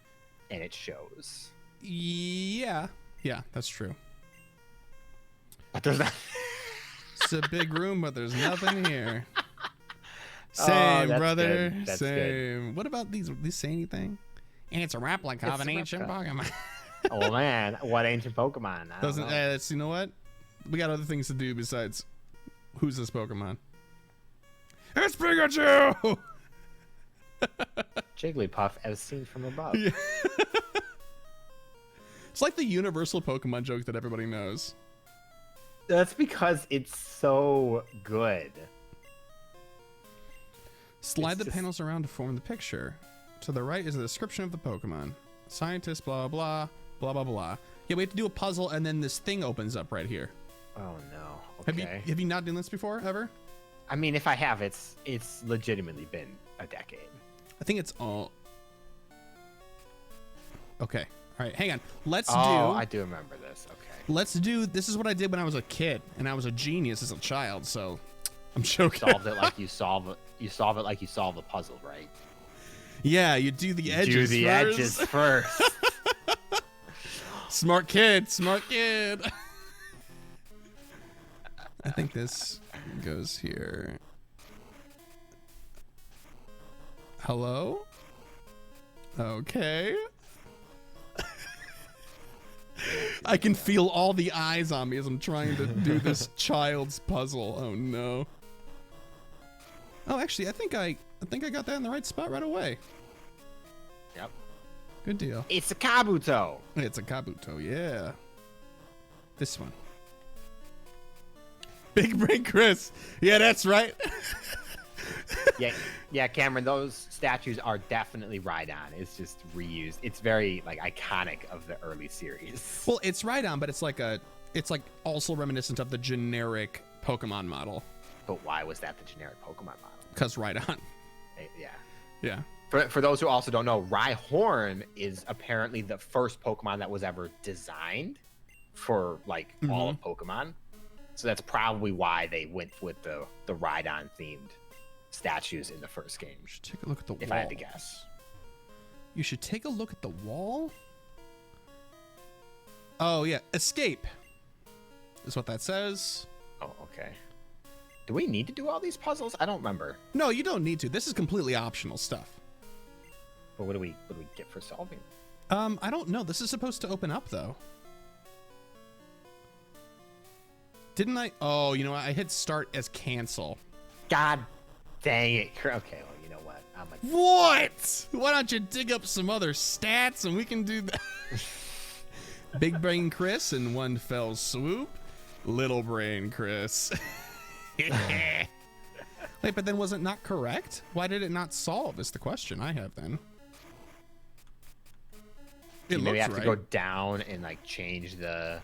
and it shows. Yeah, that's true. But there's not. It's a big room, but there's nothing here. Same, brother. Good. That's Same. Good. What about these? These say anything? And it's a replica of an ancient Pokemon. Oh man, what ancient Pokemon? Doesn't you know what? We got other things to do besides who's this Pokemon? It's Pikachu. Jigglypuff, as seen from above. Yeah. It's like the universal Pokemon joke that everybody knows. That's because it's so good. Slide the panels around to form the picture. To the right is the description of the Pokemon. Scientist, blah, blah, blah, blah, blah. Yeah, we have to do a puzzle, and then this thing opens up right here. Oh, no. Okay. Have you not done this before, ever? I mean, if I have, it's legitimately been a decade. I think it's all... Okay. All right, hang on. I do remember this. Okay. This is what I did when I was a kid, and I was a genius as a child, so I'm joking. Solved it like you solve it like you solve a puzzle, right? Yeah, you do the edges edges first. Smart kid. I think this goes here. Hello? Okay. I can feel all the eyes on me as I'm trying to do this child's puzzle. Oh no. Oh, actually, I think I got that in the right spot right away. Yep. Good deal. It's a Kabuto. It's a Kabuto, yeah. This one. Big Brain Chris. Yeah, that's right. Yeah, Cameron, those statues are definitely Rhydon. It's just reused. It's very like iconic of the early series. Well, it's Rhydon, but it's like also reminiscent of the generic Pokemon model. But why was that the generic Pokemon model? Because Rhydon. Yeah. Yeah. For those who also don't know, Rhyhorn is apparently the first Pokemon that was ever designed for like all of Pokemon. So that's probably why they went with the Rhydon themed statues in the first game. You should take a look at the wall. If I had to guess. You should take a look at the wall? Oh, yeah. Escape is what that says. Oh, okay. Do we need to do all these puzzles? I don't remember. No, you don't need to. This is completely optional stuff. But what do we get for solving? I don't know. This is supposed to open up, though. Didn't I? Oh, you know what? I hit start as cancel. God dang it. Okay, well, you know what? What? Why don't you dig up some other stats and we can do that? Big Brain Chris in one fell swoop. Little Brain Chris. Wait, but then was it not correct? Why did it not solve is the question I have then. You maybe have to go down and like change the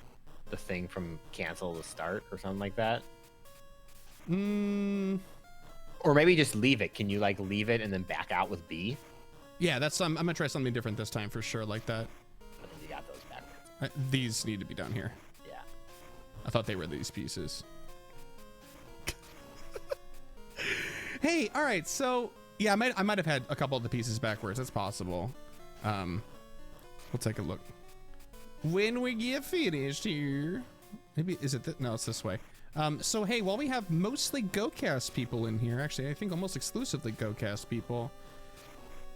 thing from cancel to start or something like that. Or maybe just leave it. Can you like leave it and then back out with B? Yeah, that's I'm gonna try something different this time for sure, like that. But then you got those backwards. These need to be down here. Yeah. I thought they were these pieces. Hey, all right, so yeah, I might have had a couple of the pieces backwards. That's possible. We'll take a look. When we get finished here, maybe is it no, it's this way. So hey, while we have mostly GoCast people in here, actually I think almost exclusively GoCast people,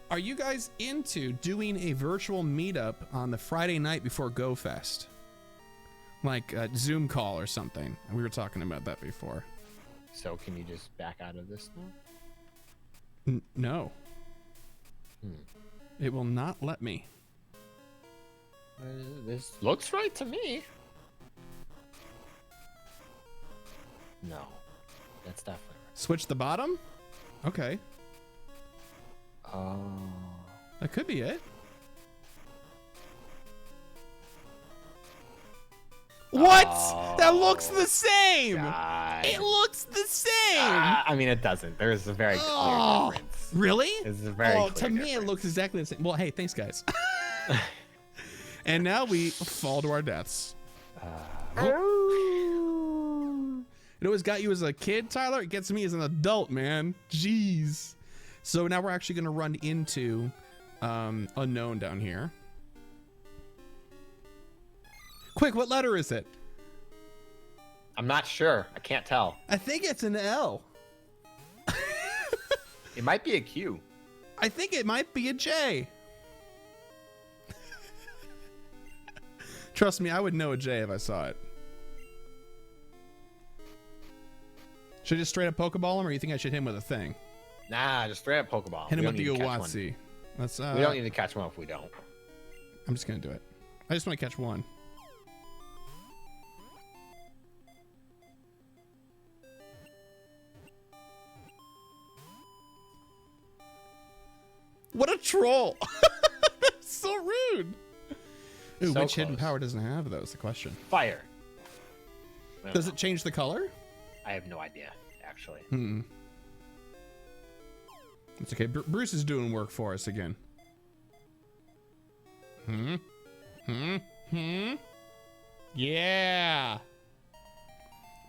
are you guys into doing a virtual meetup on the Friday night before GoFest? Like a Zoom call or something. We were talking about that before. So can you just back out of this now? No. It will not let me. This looks right to me. No, that's definitely right. Switch the bottom? Okay. Oh. That could be it. What? That looks the same. God. It looks the same. I mean, it doesn't. There's a very clear difference. Really? It's a very clear to me, difference. it looks exactly the same. Well, hey, thanks, guys. And now we fall to our deaths. It always got you as a kid, Tyler. It gets me as an adult, man. Jeez. So now we're actually going to run into unknown down here. Quick, what letter is it? I'm not sure. I can't tell. I think it's an L. It might be a Q. I think it might be a J. Trust me, I would know a J if I saw it. Should I just straight up Pokeball him, or you think I should hit him with a thing? Nah, just straight up Pokeball. Hit him with the Uwatsi. We don't need to catch one if we don't. I'm just gonna do it. I just want to catch one. What a troll! That's so rude. Ooh, So which hidden close. power doesn't have those? The question. Fire. I don't Does know. it change the color? I have no idea, actually. It's okay. Bruce is doing work for us again. Yeah.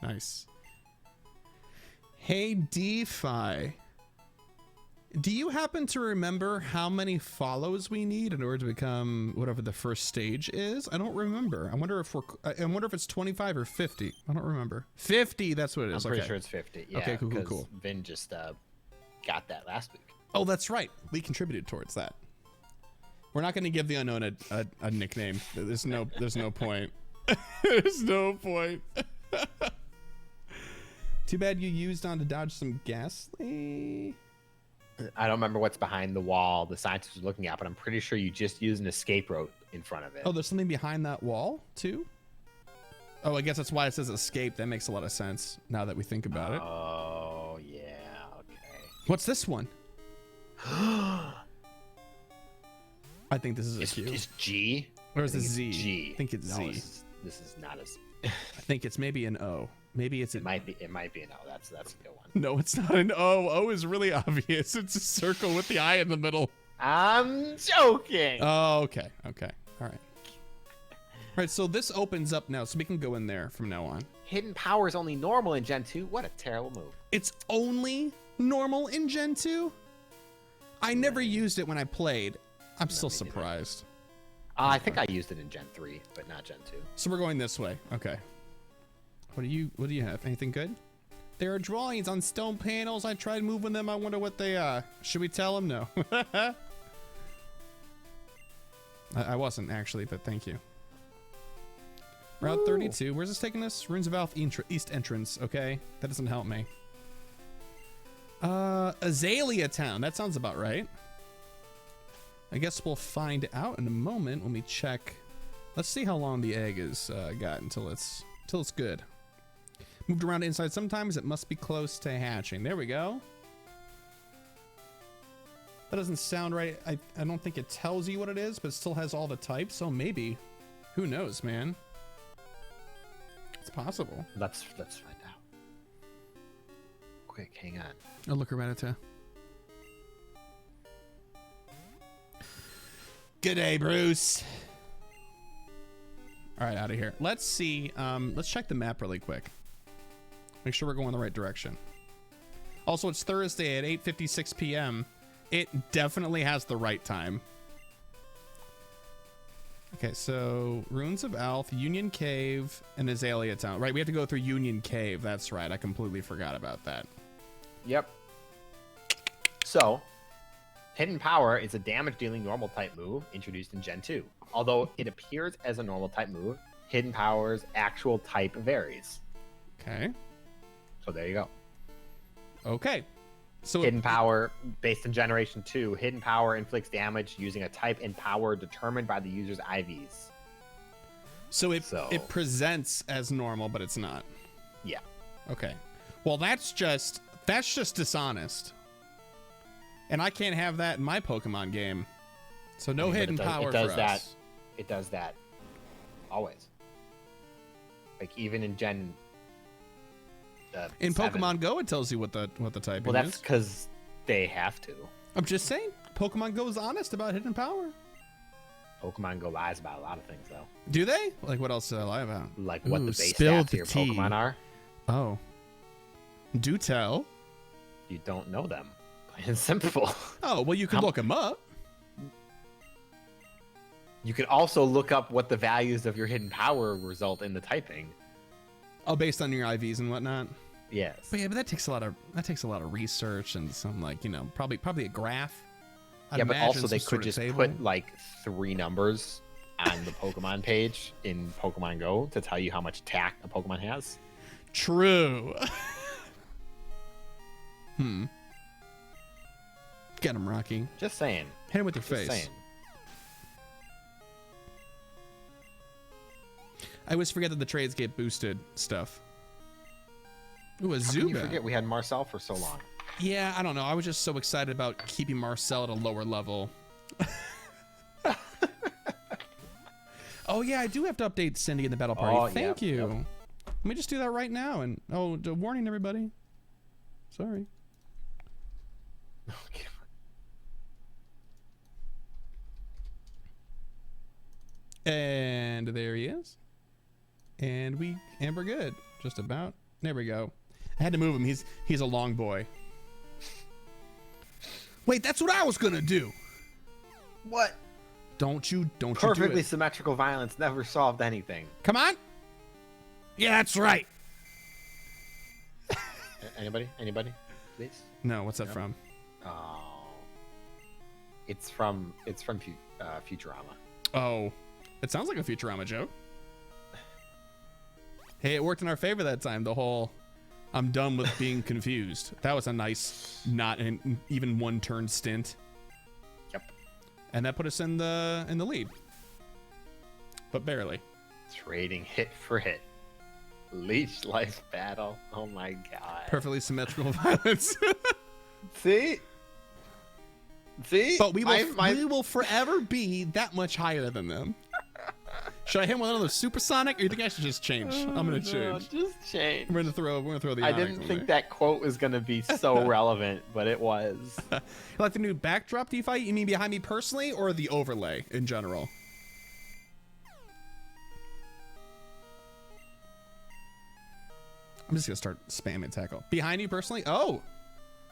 Nice. Hey, DeFi. Do you happen to remember how many follows we need in order to become whatever the first stage is? I don't remember. I wonder if I wonder if it's 25 or 50. I don't remember. 50. That's what it is. I'm pretty Okay. sure it's 50. Yeah, Okay, cool, cool, 'cause cool. Vin just got that last week. Oh, that's right. We contributed towards that. We're not going to give the unknown a nickname. There's no point. There's no point. Too bad you used on to dodge some ghastly. I don't remember what's behind the wall the scientists are looking at, but I'm pretty sure you just used an escape route in front of it. Oh, there's something behind that wall too? Oh, I guess that's why it says escape. That makes a lot of sense now that we think about it. Oh, yeah. Okay. What's this one? I think this is a Q. Is G? Or is I it think it's Z? G. I think it's No, Z. This is not as. I think it's maybe an O. Maybe it's It might be an O. That's a good one. No, it's not an O. O is really obvious. It's a circle with the I in the middle. I'm joking. Oh, okay. Okay. All right. All right, so this opens up now, so we can go in there from now on. Hidden power is only normal in Gen 2. What a terrible move. It's only normal in Gen 2? I never used it when I played. I'm still me neither. surprised. I think I used it in Gen 3, but not Gen 2. So we're going this way. Okay. What do you have? Anything good? There are drawings on stone panels. I tried moving them. I wonder what they are. Should we tell them? No. I wasn't actually, but thank you. Route 32. Where's this taking us? Ruins of Alph East entrance. Okay. That doesn't help me. Azalea Town. That sounds about right. I guess we'll find out in a moment when we check. Let's see how long the egg has got until it's good. Moved around inside sometimes. It must be close to hatching. There we go. That doesn't sound right. I don't think it tells you what it is, but it still has all the types. So maybe. Who knows, man? It's possible. Let's find out. Quick, hang on. Oh, look, Rattata. Good day, Bruce. All right, out of here. Let's see. Let's check the map really quick. Make sure we're going the right direction. Also, it's Thursday at 8:56 p.m. It definitely has the right time. Okay, so Ruins of Alph, Union Cave, and Azalea Town. Right, we have to go through Union Cave. That's right. I completely forgot about that. Yep. So, Hidden Power is a damage-dealing normal type move introduced in Gen 2. Although it appears as a normal type move, Hidden Power's actual type varies. Okay. So there you go. Okay. So Hidden Power, based in Generation 2, Hidden Power inflicts damage using a type and power determined by the user's IVs. So it presents as normal, but it's not. Yeah. Okay. Well, that's just dishonest. And I can't have that in my Pokemon game. So no I mean, but hidden power it does for that. us. It does that always. Like even in Gen. In 7. Pokemon Go, it tells you what the type Well, that's is. because they have to. I'm just saying, Pokemon Go is honest about hidden power. Pokemon Go lies about a lot of things, though. Do they? Like what else do they lie about? Like what Ooh, the base spill stats the of your tea. Pokemon are. Oh. Do tell. You don't know them. Plain and simple. Oh, well, you can look them up. You can also look up what the values of your hidden power result in the typing. Oh, based on your IVs and whatnot. Yes. But yeah, but that takes a lot of research and some probably a graph. I'd Yeah, but imagine also some they sort could of just table. put like 3 numbers on the Pokemon page in Pokemon Go to tell you how much attack a Pokemon has. True. Get him, Rocky. Just saying. Hit him with your Just face. saying. I always forget that the trades get boosted stuff. Ooh, a How can you Zubat. forget we had Marcel for so long? Yeah, I don't know. I was just so excited about keeping Marcel at a lower level. Oh, yeah, I do have to update Cindy in the battle party. Oh, Thank yep, you. yep. Let me just do that right now. And oh, warning, everybody. Sorry. Okay. And there he is. And we're good. Just about. There we go. I had to move him. He's a long boy. Wait, that's what I was gonna do. What? Don't you do Perfectly it. symmetrical violence never solved anything. Come on. Yeah, that's right. Anybody? Please? No, what's that from? Oh. It's from Futurama. Oh, it sounds like a Futurama joke. Hey, it worked in our favor that time. The whole I'm done with being confused. That was a nice, not an even one turn stint. Yep. And that put us in the lead. But barely. Trading hit for hit. Leech life battle. Oh my god. Perfectly symmetrical violence. See? But we will forever be that much higher than them. Should I hit one of those supersonic, or you think I should just change? I'm gonna change. No, just change. We're gonna throw the. I didn't think that quote was gonna be so relevant, but it was. Like the new backdrop DeFi? You mean behind me personally, or the overlay in general? I'm just gonna start spamming tackle. Behind you personally? Oh,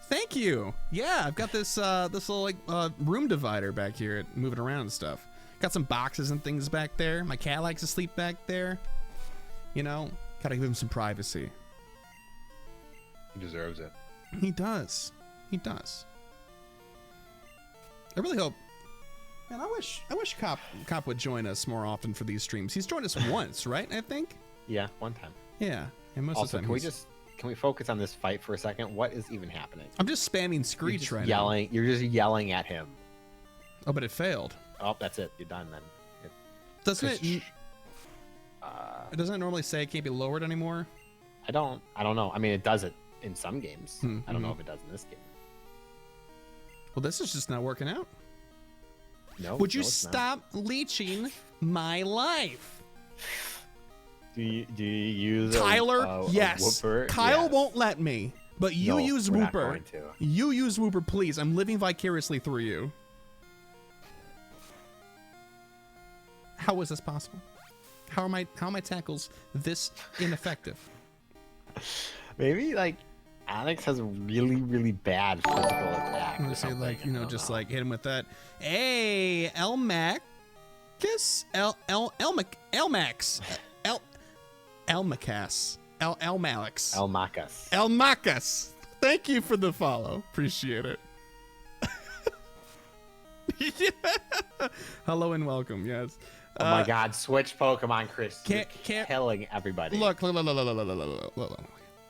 thank you. Yeah, I've got this this little like room divider back here, moving around and stuff. Got some boxes and things back there. My cat likes to sleep back there. You know, gotta give him some privacy. He deserves it. He does. He does. I really hope. Man, I wish Cop would join us more often for these streams. He's joined us once, right? I think. Yeah, one time. Yeah, and most Also, of the time. can we focus on this fight for a second? What is even happening? I'm just spamming Screech right yelling. You're just yelling at him. now. Oh, but it failed. Oh, that's it. You're done then. Doesn't it? Doesn't it normally say it can't be lowered anymore? I don't know. I mean, it does it in some games. Hmm, I don't know if it does in this game. Well, this is just not working out. No. Would you no, it's not. stop leeching my life? Do you use Tyler? a Yes. Whooper? Kyle Yes. won't let me, but you No, use we're not Whooper. going to. You use Whooper, please. I'm living vicariously through you. How is this possible? How are my tackles this ineffective? Maybe like Onyx has a really, really bad physical attack. I'm gonna say like, you know, just like hit him with that. Hey, Elmax, Elmax, Elmacus. Thank you for the follow. Appreciate it. Yeah. Hello and welcome. Yes. Oh my God! Switch Pokemon, Chris. You're can't killing everybody. Look.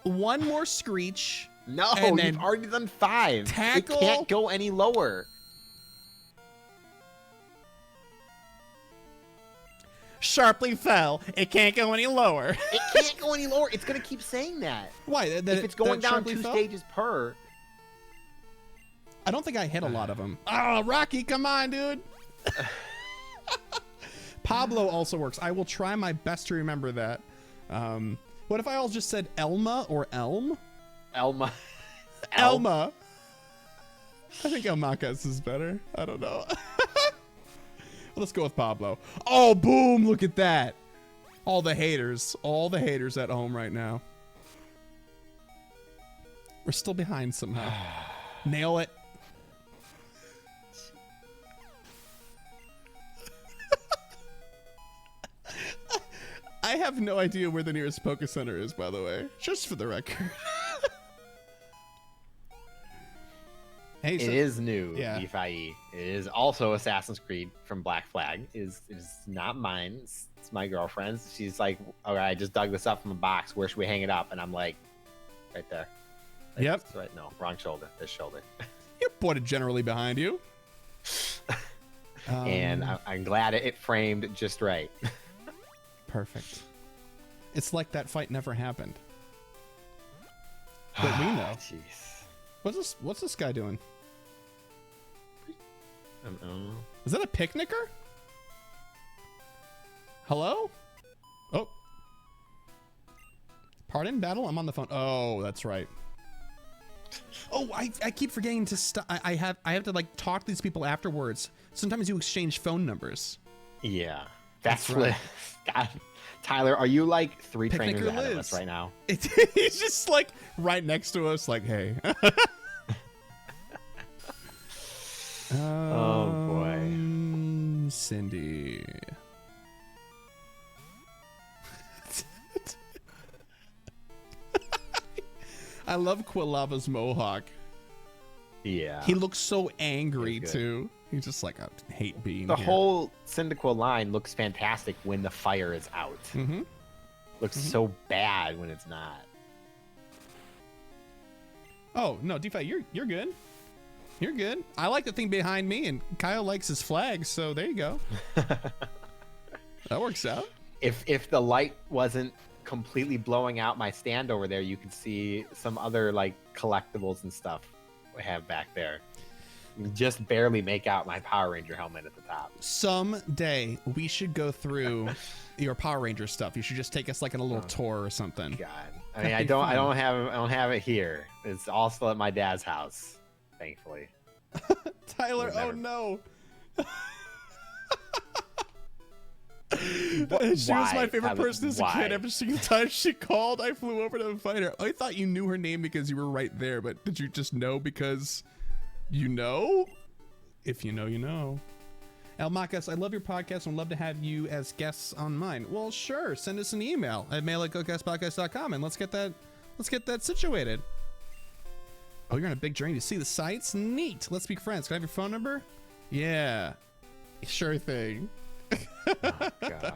One more Screech. No, and then you've already done 5. Tackle. It can't go any lower. Sharply fell. It can't go any lower. It can't go any lower. It's gonna keep saying that. Why? If it's going down 2 fell? stages per. I don't think I hit a lot of them. Oh, Rocky, come on, dude. Pablo also works. I will try my best to remember that. What if I all just said Elma or Elm? Elma. Elma. I think Elmacas is better. I don't know. Let's go with Pablo. Oh, boom. Look at that. All the haters at home right now. We're still behind somehow. Nail it. I have no idea where the nearest Poke Center is, by the way. Just for the record. Hey, It is new, yeah. DeFi. It is also Assassin's Creed from Black Flag. It is not mine. It's my girlfriend's. She's like, all right, I just dug this up from a box. Where should we hang it up? And I'm like, right there. Like, Yep. Right, no, wrong shoulder. This shoulder. You put it generally behind you. And I'm glad it framed just right. Perfect. It's like that fight never happened. But we know. Jeez. What's this guy doing? I don't know. Is that a picnicker? Hello? Oh. Pardon, battle? I'm on the phone. Oh, that's right. Oh, I keep forgetting to stop. I have to like talk to these people afterwards. Sometimes you exchange phone numbers. Yeah. That's right. what. God. Tyler, are you like 3 Picnicker trainers ahead of Liz. us right now? He's just like right next to us, like, hey. Oh boy. Cindy. I love Quilava's mohawk. Yeah. He looks so angry He's good. too. He's just like, I hate being The here. whole Cyndaquil line looks fantastic when the fire is out. Mm-hmm. Looks so bad when it's not. Oh no, DeFi, you're good. You're good. I like the thing behind me, and Kyle likes his flag, so there you go. That works out. If the light wasn't completely blowing out my stand over there, you could see some other like collectibles and stuff I have back there. You can just barely make out my Power Ranger helmet at the top. Someday we should go through your Power Ranger stuff. You should just take us like on a little tour or something. God, I mean, That'd I be don't fun. have it here. It's all still at my dad's house, thankfully. Tyler, We'll oh never- no. Wh- She was my why, favorite Tyler, person as a why? kid. Every single time she called, I flew over to fight her. I thought you knew her name because you were right there, but did you just know because you know? If you know, you know. Elmakas, I love your podcast and would love to have you as guests on mine. Well, sure. Send us an email at mail@gocastpodcast.com and let's get that situated. Oh, you're on a big journey to see the sights? Neat. Let's be friends. Can I have your phone number? Yeah. Sure thing. Oh, God.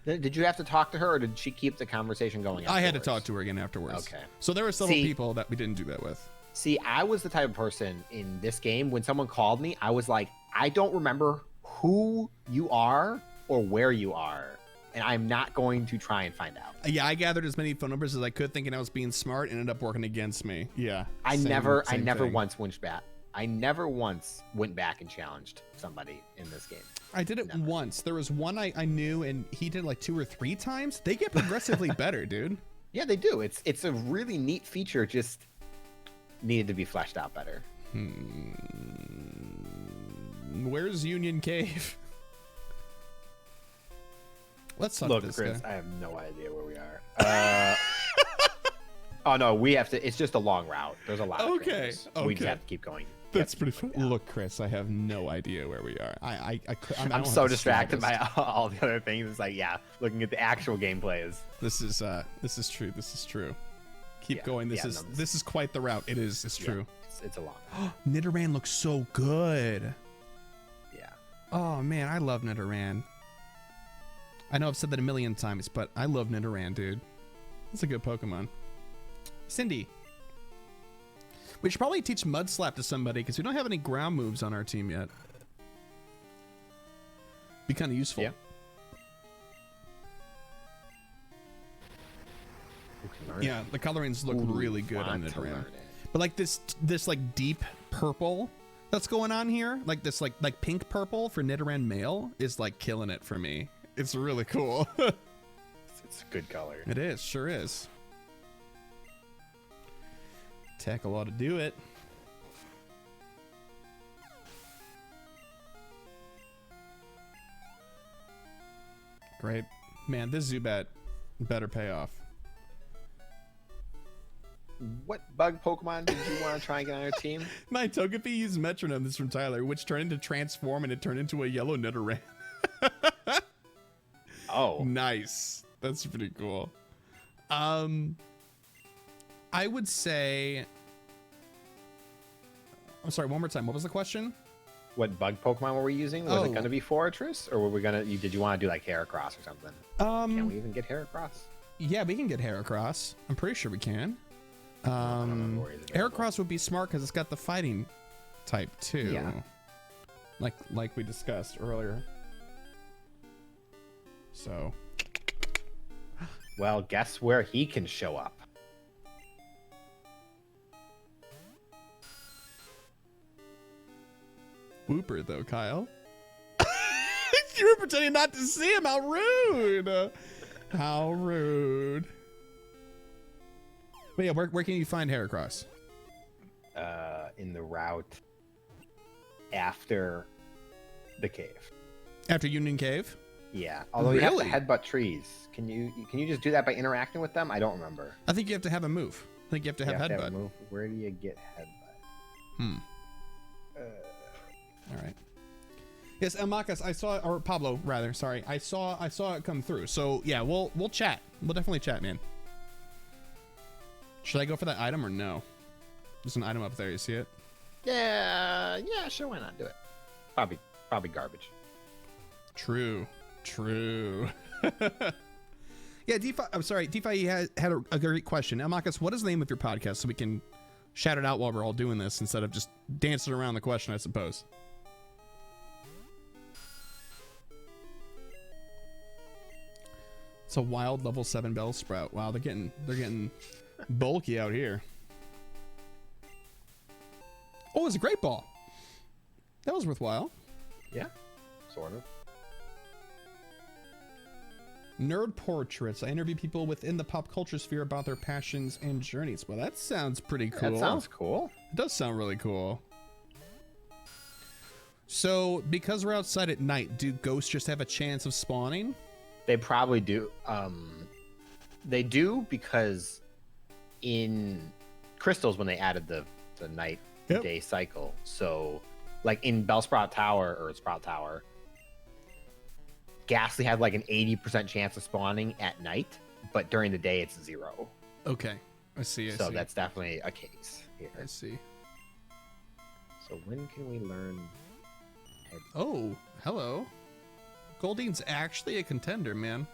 Did you have to talk to her, or did she keep the conversation going? I had to afterwards? talk to her again afterwards. Okay. So there were several See- people that we didn't do that with. See, I was the type of person in this game, when someone called me, I was like, I don't remember who you are or where you are, and I'm not going to try and find out. Yeah, I gathered as many phone numbers as I could, thinking I was being smart, and ended up working against me. Yeah. I same never thing. once went back. I never once went back and challenged somebody in this game. I did it Never. once. There was one I knew, and he did like 2 or 3 times. They get progressively better, dude. Yeah, they do. It's a really neat feature, just needed to be fleshed out better. Where's Union Cave? Let's talk Look, to this Chris, guy. I have no idea where we are. Oh no, we have to. It's just a long route. There's a lot. Of Okay, trainers. We just okay. have to keep going. That's pretty fun. Look, Chris, I have no idea where we are. I don't I'm have so the distracted slightest. by all the other things. It's like, yeah, looking at the actual gameplay is. This is true. This is true. Keep Yeah, going. This yeah, is no, this is quite the route. It is. It's Yeah, true. it's a long route. Nidoran looks so good. Yeah. Oh man, I love Nidoran. I know I've said that a million times, but I love Nidoran, dude. It's a good Pokemon. Cindy. We should probably teach Mud Slap to somebody because we don't have any ground moves on our team yet. Be kind of useful. Yeah. Yeah, the colorings look really good on Nidoran. But like this like deep purple that's going on here, like this like pink purple for Nidoran male is like killing it for me. It's really cool. It's a good color. It is, sure is. Tackle ought to do it. Great. Man, this Zubat better pay off. What bug Pokemon did you want to try and get on your team? My Togepi used Metronome, this is from Tyler, which turned into Transform and it turned into a yellow Nidoran. Oh, Nice. That's pretty cool. I would say... I'm sorry, one more time. What was the question? what bug Pokemon were we using? Was Oh. it going to be Fortress, or were we gonna? Did you want to do like Heracross or something? Can we even get Heracross? Yeah, we can get Heracross. I'm pretty sure we can. don't remember where he's available. Heracross would be smart because it's got the fighting type too. Yeah. Like we discussed earlier. So Well, guess where he can show up? Whooper, though, Kyle. You were pretending not to see him. How rude. How rude. But yeah, where can you find Heracross? In the route after the cave. After Union Cave? Yeah. Although you have to headbutt trees. Can you just do that by interacting with them? I don't remember. I think you have to have a move. I think you have to have headbutt. Move. Where do you get headbutt? All right. Yes, Marcus, I saw, or Pablo rather. Sorry, I saw it come through. So yeah, we'll chat. We'll definitely chat, man. Should I go for that item or no? There's an item up there. You see it? Yeah, sure. Why not do it? Probably garbage. True. Yeah, DeFi. I'm sorry, DeFi had a great question. Marcus, what is the name of your podcast so we can shout it out while we're all doing this instead of just dancing around the question, I suppose. It's a wild level 7 bell sprout. Wow, they're getting bulky out here. Oh, it's a great ball. That was worthwhile. Yeah, sort of. Nerd portraits. I interview people within the pop culture sphere about their passions and journeys. Well, that sounds pretty cool. That sounds cool. It does sound really cool. So, because we're outside at night, do ghosts just have a chance of spawning? They probably do. They do because in Crystals, when they added the night day cycle, so like in Bellsprout Tower or Sprout Tower, Ghastly had like an 80% chance of spawning at night, but during the day it's 0. Okay, I see. So that's definitely a case here. I see. So when can we learn? Oh, hello. Goldine's actually a contender, man.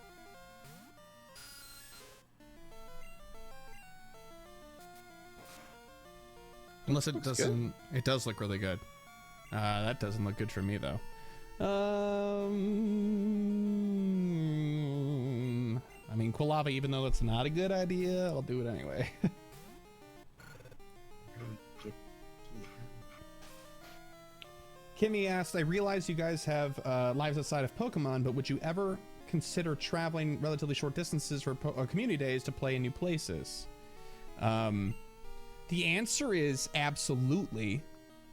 Unless it doesn't, it does look really good. That doesn't look good for me though. I mean, Quilava, even though it's not a good idea, I'll do it anyway. Kimmy asked, I realize you guys have lives outside of Pokemon, but would you ever consider traveling relatively short distances for community days to play in new places? The answer is absolutely.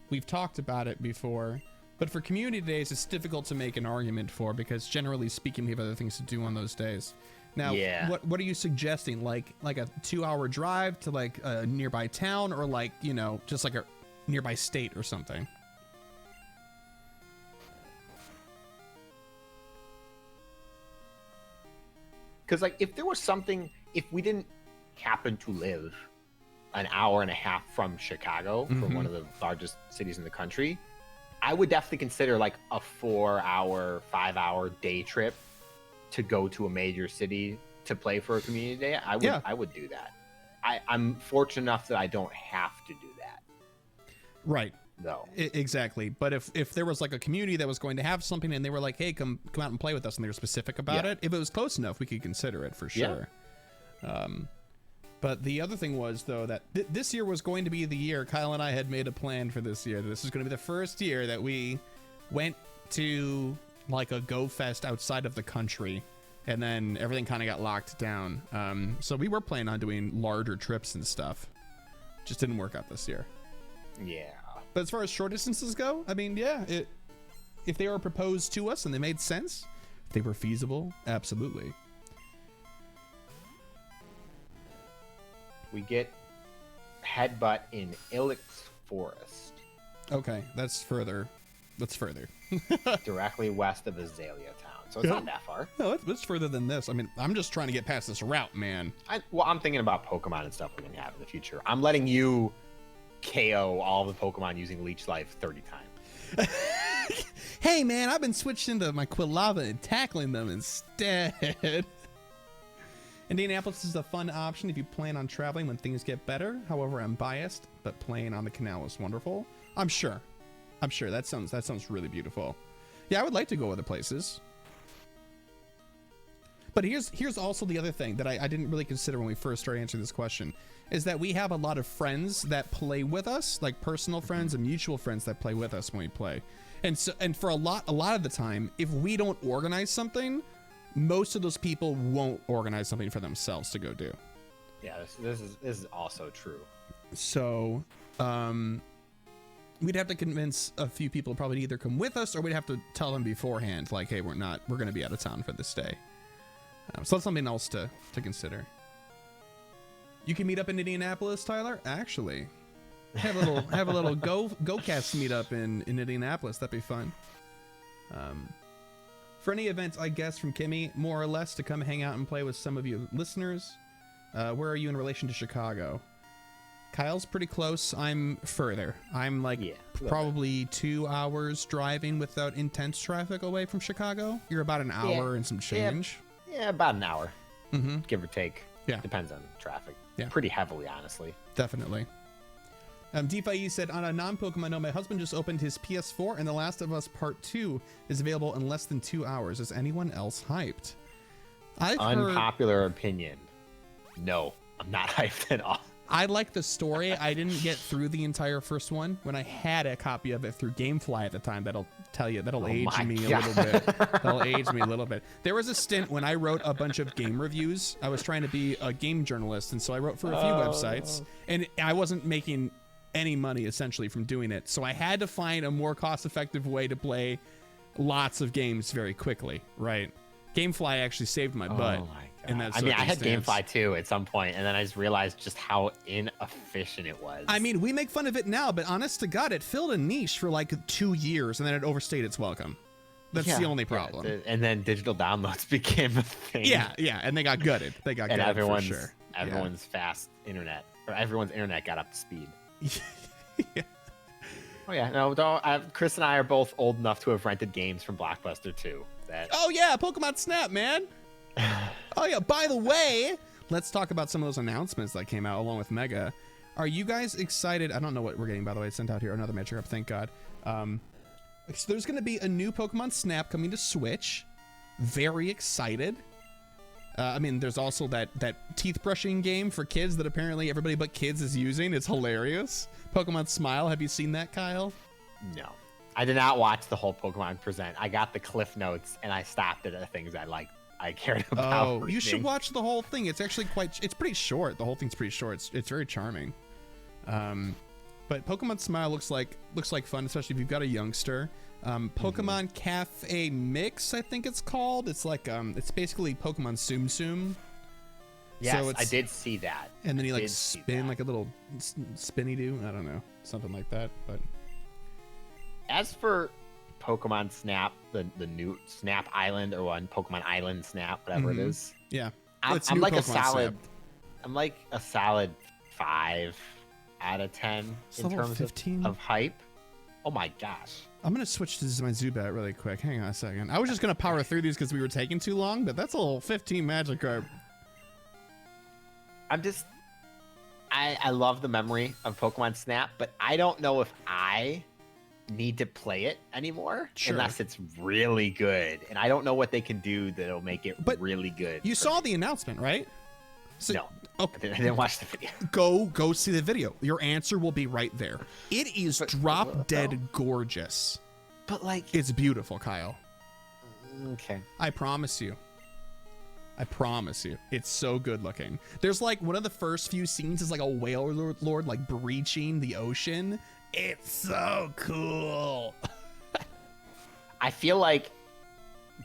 We've talked about it before, but for community days, it's difficult to make an argument for because generally speaking, we have other things to do on those days. Now, what are you suggesting? Like a 2-hour drive to like a nearby town, or like, you know, just like a nearby state or something? Because like if there was something, if we didn't happen to live an hour and a half from Chicago, from one of the largest cities in the country, I would definitely consider like a 4-hour, 5-hour day trip to go to a major city to play for a community day. I would do that. I'm fortunate enough that I don't have to do that. Right. No. Exactly. But if there was like a community that was going to have something and they were like, hey, come out and play with us, and they were specific about it, if it was close enough, we could consider it for sure. But the other thing was, though, that this year was going to be the year Kyle and I had made a plan for this year. This is going to be the first year that we went to like a Go Fest outside of the country, and then everything kind of got locked down. So we were planning on doing larger trips and stuff. Just didn't work out this year. Yeah. But as far as short distances go, I mean, yeah, if they were proposed to us and they made sense, if they were feasible, absolutely. We get Headbutt in Ilex Forest. Okay, that's further. That's further. Directly west of Azalea Town. So it's not that far. No, it's further than this. I mean, I'm just trying to get past this route, man. I'm thinking about Pokemon and stuff we're going to have in the future. I'm letting you KO all the Pokemon using Leech Life 30 times. Hey, man, I've been switching to my Quilava and tackling them instead. Indianapolis is a fun option if you plan on traveling when things get better. However, I'm biased, but playing on the canal is wonderful. I'm sure. That sounds really beautiful. Yeah, I would like to go other places. But here's also the other thing that I didn't really consider when we first started answering this question, is that we have a lot of friends that play with us, like personal friends and mutual friends that play with us when we play. And so, and for a lot of the time, if we don't organize something, most of those people won't organize something for themselves to go do. Yeah, this is also true. So, we'd have to convince a few people to probably either come with us, or we'd have to tell them beforehand, like, hey, we're going to be out of town for this day. So that's something else to consider. You can meet up in Indianapolis, Tyler. Actually, have a little GoCast meet up in Indianapolis. That'd be fun. For any events, I guess from Kimmy, more or less to come hang out and play with some of you listeners. Where are you in relation to Chicago? Kyle's pretty close. I'm further. I'm like probably 2 hours driving without intense traffic away from Chicago. You're about an hour and some change. Yeah, about an hour, give or take. Yeah, depends on traffic. Yeah, pretty heavily, honestly. Definitely. DeFi said, on a non-Pokemon note, my husband just opened his PS4 and The Last of Us Part 2 is available in less than 2 hours. Is anyone else hyped? Unpopular opinion. No, I'm not hyped at all. I like the story. I didn't get through the entire first one. When I had a copy of it through Gamefly at the time, that'll age me a little bit. That'll age me a little bit. There was a stint when I wrote a bunch of game reviews. I was trying to be a game journalist, and so I wrote for a few websites, and I wasn't making any money essentially from doing it. So I had to find a more cost-effective way to play lots of games very quickly, right? Gamefly actually saved my butt. Oh my God. I mean, I had Gamefly too at some point, and then I just realized just how inefficient it was. I mean, we make fun of it now, but honest to God, it filled a niche for like 2 years, and then it overstayed its welcome. That's the only problem. Yeah. And then digital downloads became a thing. Yeah, and they got gutted. They got gutted for sure. Everyone's fast internet, or everyone's internet got up to speed. Yeah. Oh yeah, no, Chris and I are both old enough to have rented games from Blockbuster too. Oh yeah, Pokemon Snap, man. Oh yeah, by the way, let's talk about some of those announcements that came out along with Mega. Are you guys excited? I don't know what we're getting, by the way. It's sent out here. Another Magic Up, thank God. So there's going to be a new Pokemon Snap coming to Switch. Very excited. I mean, there's also that teeth brushing game for kids that apparently everybody but kids is using. It's hilarious. Pokemon Smile. Have you seen that, Kyle? No. I did not watch the whole Pokemon Present. I got the cliff notes and I stopped at the things I cared about. Oh, you should watch the whole thing. It's actually it's pretty short. The whole thing's pretty short. It's very charming. But Pokemon Smile looks like fun, especially if you've got a youngster. Pokemon Cafe Mix, I think it's called. It's like it's basically Pokemon Tsum Tsum. Yes, so I did see that. And then you like spin like a little spinny do. I don't know, something like that. But as for Pokemon Snap, the new Snap Island or one Pokemon Island Snap, whatever it is. Yeah, I'm like Pokemon a solid. Snap. I'm like a solid 5 out of 10 in terms 15? of hype. Oh my gosh. I'm gonna switch to my Zubat really quick. Hang on a second. I was just gonna power through these because we were taking too long, but that's a little 15 Magikarp. I love the memory of Pokemon Snap, but I don't know if I need to play it anymore unless it's really good, and I don't know what they can do that'll make it really good. You saw the announcement, right? So, no, okay. I didn't watch the video. Go see the video. Your answer will be right there. It is drop dead gorgeous. But like, it's beautiful, Kyle. Okay. I promise you. It's so good looking. There's like one of the first few scenes is like a whale lord like breaching the ocean. It's so cool. I feel like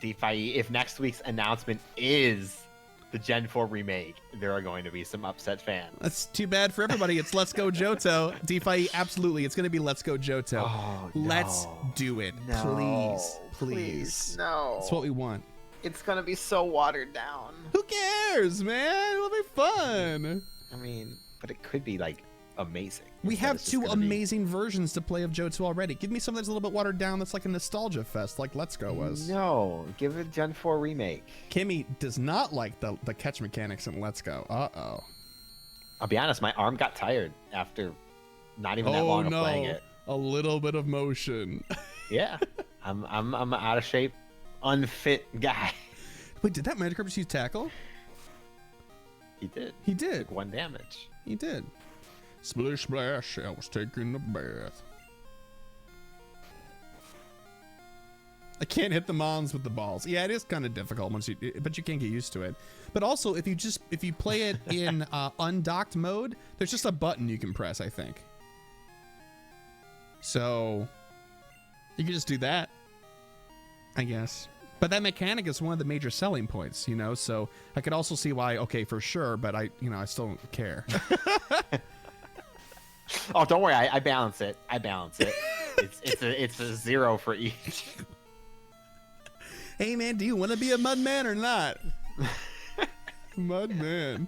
DeFi, if next week's announcement is the Gen 4 remake, there are going to be some upset fans. That's too bad for everybody. It's Let's Go Johto. DeFi, absolutely. It's going to be Let's Go Johto. Oh, no. Let's do it. No. Please. No. That's what we want. It's going to be so watered down. Who cares, man? It'll be fun. I mean, but it could be like amazing. We have 2 amazing versions to play of Johto already. Give me something that's a little bit watered down that's like a nostalgia fest like Let's Go was. No, give it a Gen 4 remake. Kimmy does not like the catch mechanics in Let's Go. Uh-oh. I'll be honest, my arm got tired after not even that long of playing it. A little bit of motion. Yeah. I'm an out of shape, unfit guy. Wait, did that Magikarp just use Tackle? He did. He did. Took 1 damage. He did. Splish splash, I was taking a bath. I can't hit the mons with the balls. Yeah, it is kind of difficult once but you can't get used to it. But also, if you play it in undocked mode, there's just a button you can press, I think. So you can just do that, I guess. But that mechanic is one of the major selling points, you know. So I could also see why. Okay, for sure, but I still don't care. Oh, don't worry. I balance it. It's a 0 for each. Hey man, do you want to be a Mudman or not? Mudman.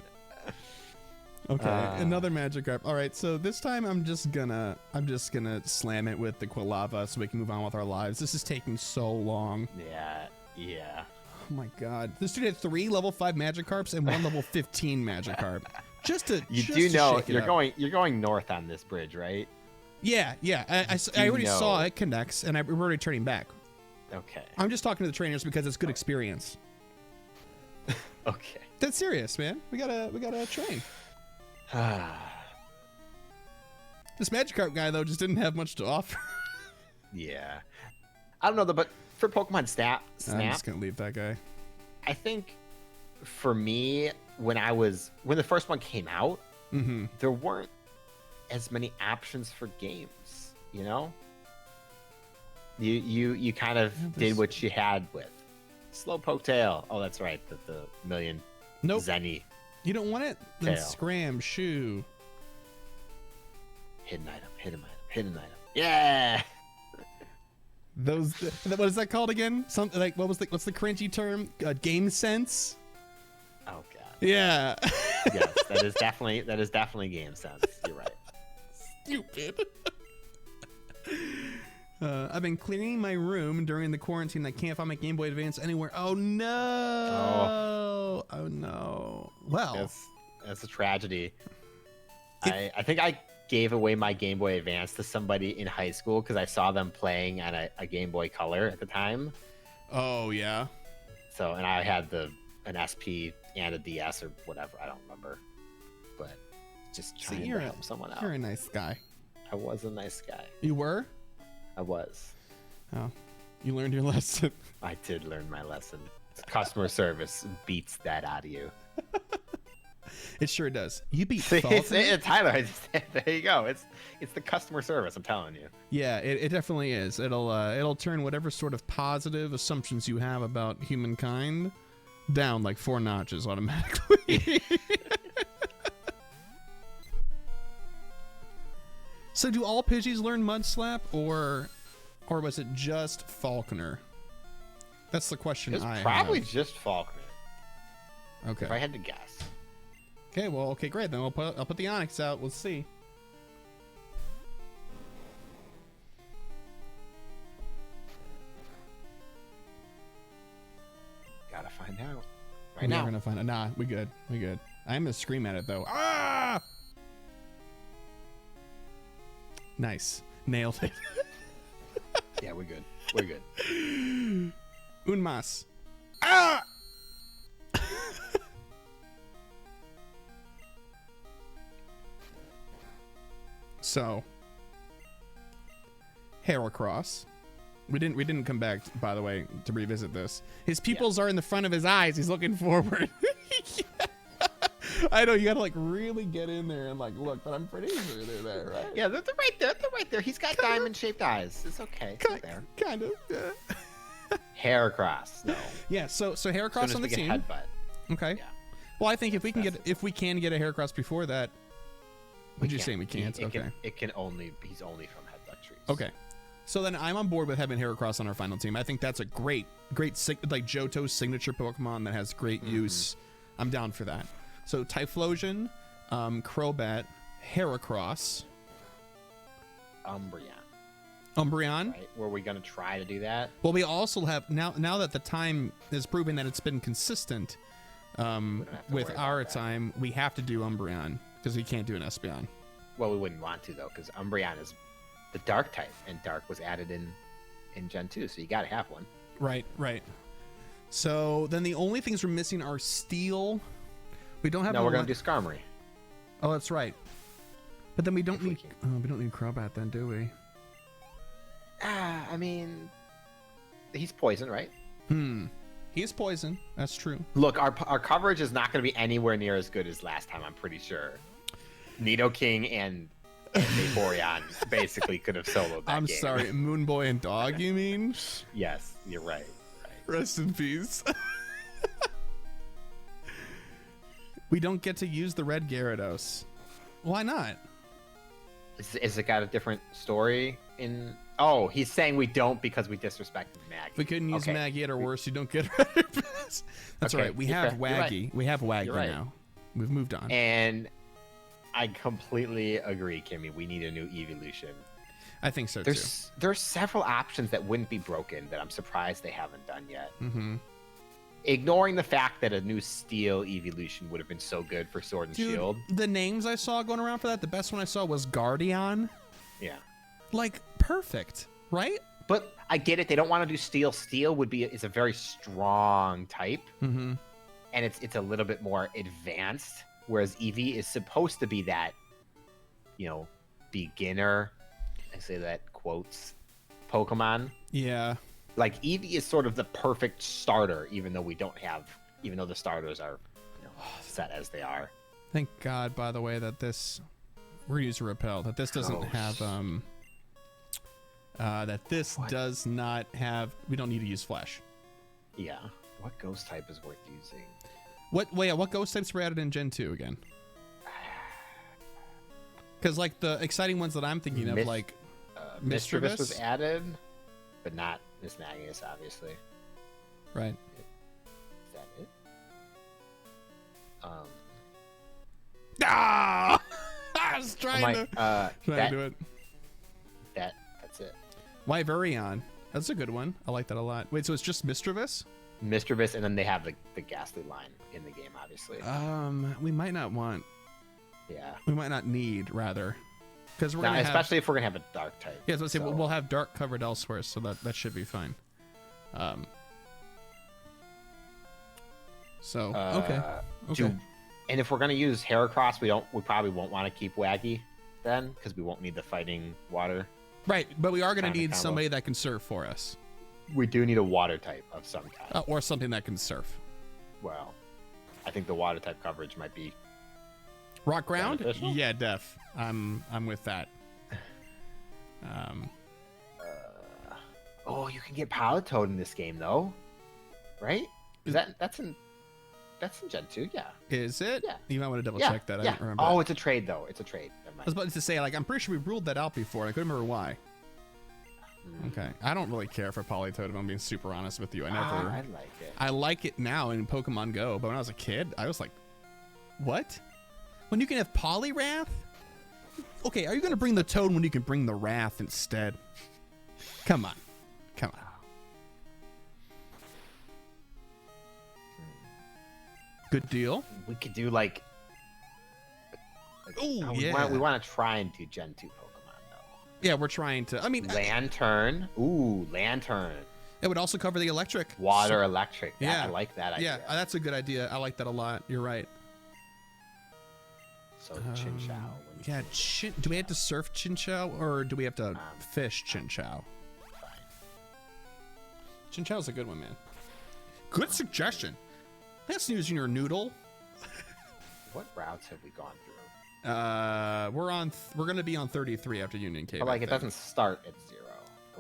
Okay, another Magikarp. All right, so this time I'm just gonna slam it with the Quilava so we can move on with our lives. This is taking so long. Yeah. Oh my god, this dude had 3 level 5 Magikarps and 1 level 15 Magikarp. You're going north on this bridge, right? Yeah. I already saw it connects, and we're already turning back. Okay. I'm just talking to the trainers because it's good experience. Okay. That's serious, man. We gotta train. This Magikarp guy though just didn't have much to offer. Yeah. I don't know though, but for Pokemon Snap, I'm just gonna leave that guy. I think for me, when the first one came out, there weren't as many options for games, you know? You kind of did what you had with Slowpoke Tail. Oh, that's right. The million Zenny. You don't want it? Then Scram, Shoe. Hidden item. Yeah. What is that called again? Something like what's the cringy term? Game sense. Oh god. Yeah. Yes, that is definitely game sense. You're right. Stupid. I've been cleaning my room during the quarantine. I can't find my Game Boy Advance anywhere. Oh no! Oh no! Well, that's a tragedy. I think I gave away my Game Boy Advance to somebody in high school because I saw them playing on a Game Boy Color at the time. Oh yeah. So and I had an SP and a DS or whatever. I don't remember, but just trying to help someone out. You're a nice guy. I was a nice guy. You were? I was. Oh, you learned your lesson. I did learn my lesson. Customer service beats that out of you. It sure does. You beat Falkner. Tyler, there you go. It's the customer service. I'm telling you. Yeah, it definitely is. It'll turn whatever sort of positive assumptions you have about humankind down like 4 notches automatically. So do all Pidgeys learn Mud Slap, or was it just Falkner? That's the question I have. It's probably just Falkner. Okay. If I had to guess. Okay, well, okay, great. Then I'll put the Onyx out. We'll see. Gotta find out. We're not gonna find it. Nah, we good. I'm gonna scream at it though. Ah! Nice. Nailed it. Yeah, we're good. Unmas. Ah! So, Heracross. We didn't come back, by the way, to revisit this. His pupils are in the front of his eyes. He's looking forward. I know you gotta like really get in there and like look, but I'm pretty sure they're there, right? Yeah, they're right there. They're right there. He's got diamond-shaped eyes. It's okay. It's there. Kind of. Yeah. Heracross. No. Yeah. So Heracross on the team. Headbutt. Okay. Yeah. Well, I think if we can get a Heracross before that, would you say we can't? He's only from headbutt trees. Okay. So then I'm on board with having Heracross on our final team. I think that's a great like Johto's signature Pokemon that has great use. I'm down for that. So Typhlosion, Crobat, Heracross, Umbreon. Right? Were we gonna try to do that? Well, we also have now that the time is proving that it's been consistent with our time, we have to do Umbreon because we can't do an Espeon. Well, we wouldn't want to though, because Umbreon is the Dark type, and Dark was added in Gen 2, so you gotta have one. Right. So then the only things we're missing are steel. We don't have. No, we're gonna do Skarmory. Oh, that's right. But then we don't If we need. can. Oh, we don't need Crobat then, do we? I mean, he's poison, right? He is poison. That's true. Look, our coverage is not going to be anywhere near as good as last time. I'm pretty sure. Nidoking and Vaporeon basically could have soloed that I'm game. sorry, Moonboy and Dog. You mean? Yes, you're right. Rest in peace. We don't get to use the red Gyarados. Why not? Is it got a different story in? Oh, he's saying we don't because we disrespected Maggie. If we couldn't use Okay. Maggie or worse, you don't get red. That's Okay, right. We you're have fair. You're right. Waggy. We have Waggy You're right. now. We've moved on. And I completely agree, Kimmy. We need a new evolution. I think so too. There's several options that wouldn't be broken that I'm surprised they haven't done yet. Mm-hmm. Ignoring the fact that a new Steel evolution would have been so good for Sword and Dude, Shield. the names I saw going around for that, the best one I saw was Guardian. Yeah. Like, perfect, right? But I get it. They don't want to do Steel. Steel is a very strong type, Mm-hmm. and it's a little bit more advanced. Whereas Eevee is supposed to be that, beginner. I say that quotes Pokemon. Yeah. Like Eevee is sort of the perfect starter, even though the starters are set as they are. Thank God, by the way, that we're gonna use a repel. That this doesn't have does not have. We don't need to use Flash. Yeah. What ghost type is worth using? What ghost types were added in Gen 2 again? Because like the exciting ones that I'm thinking of, like Mischievous was added, but not Miss Magnus, obviously. right? Is that it? Ah! I was trying to do it. That's it. Wyverion. That's a good one. I like that a lot. Wait, so it's just Mischievous? Mischievous, and then they have the Ghastly line in the game, obviously. We might not want. Yeah. We might not need, rather. Because we're Now, gonna especially if we're gonna have a dark type. Yeah, let's say so- we'll have dark covered elsewhere, so that should be fine. Okay. And if we're gonna use Heracross, we probably won't want to keep Waggy then, because we won't need the fighting water. Right, but we are gonna Kind of need combo. somebody that can surf for us, We do need a water type of some kind. or something that can surf. Well, I think the water type coverage might be. Rock ground? Beneficial? Yeah, def. I'm with that. Oh, you can get Politoed in this game though, right? That's in Gen 2, yeah. Is it? Yeah. You might want to double Yeah, check that. I yeah. don't remember. Oh, it's a trade though. It's a trade. Never I mind. was about to say, like, I'm pretty sure we ruled that out before. I couldn't remember why. Okay. I don't really care for Politoed, if I'm being super honest with you. I never. I like it. I like it now in Pokemon Go, but when I was a kid, I was like, what? When you can have Poliwrath? Okay, are you going to bring the Toad when you can bring the Wrath instead? Come on. Come on. Good deal. We could do like. Ooh, oh, yeah. We want to try and do Gen 2 Pokemon Yeah, we're trying to. I mean, though. Lantern. Ooh, Lantern. it would also cover the electric. Water, electric. Yeah. I like that idea. Yeah, that's a good idea. I like that a lot. You're right. So Chinchou. Yeah, do we have to surf Chinchou or do we have to fish Chinchou? Chinchou's a good one, man. Good suggestion. That's using your noodle. What routes have we gone through? We're gonna be on 33 after Union Cave. But like I it think. doesn't start at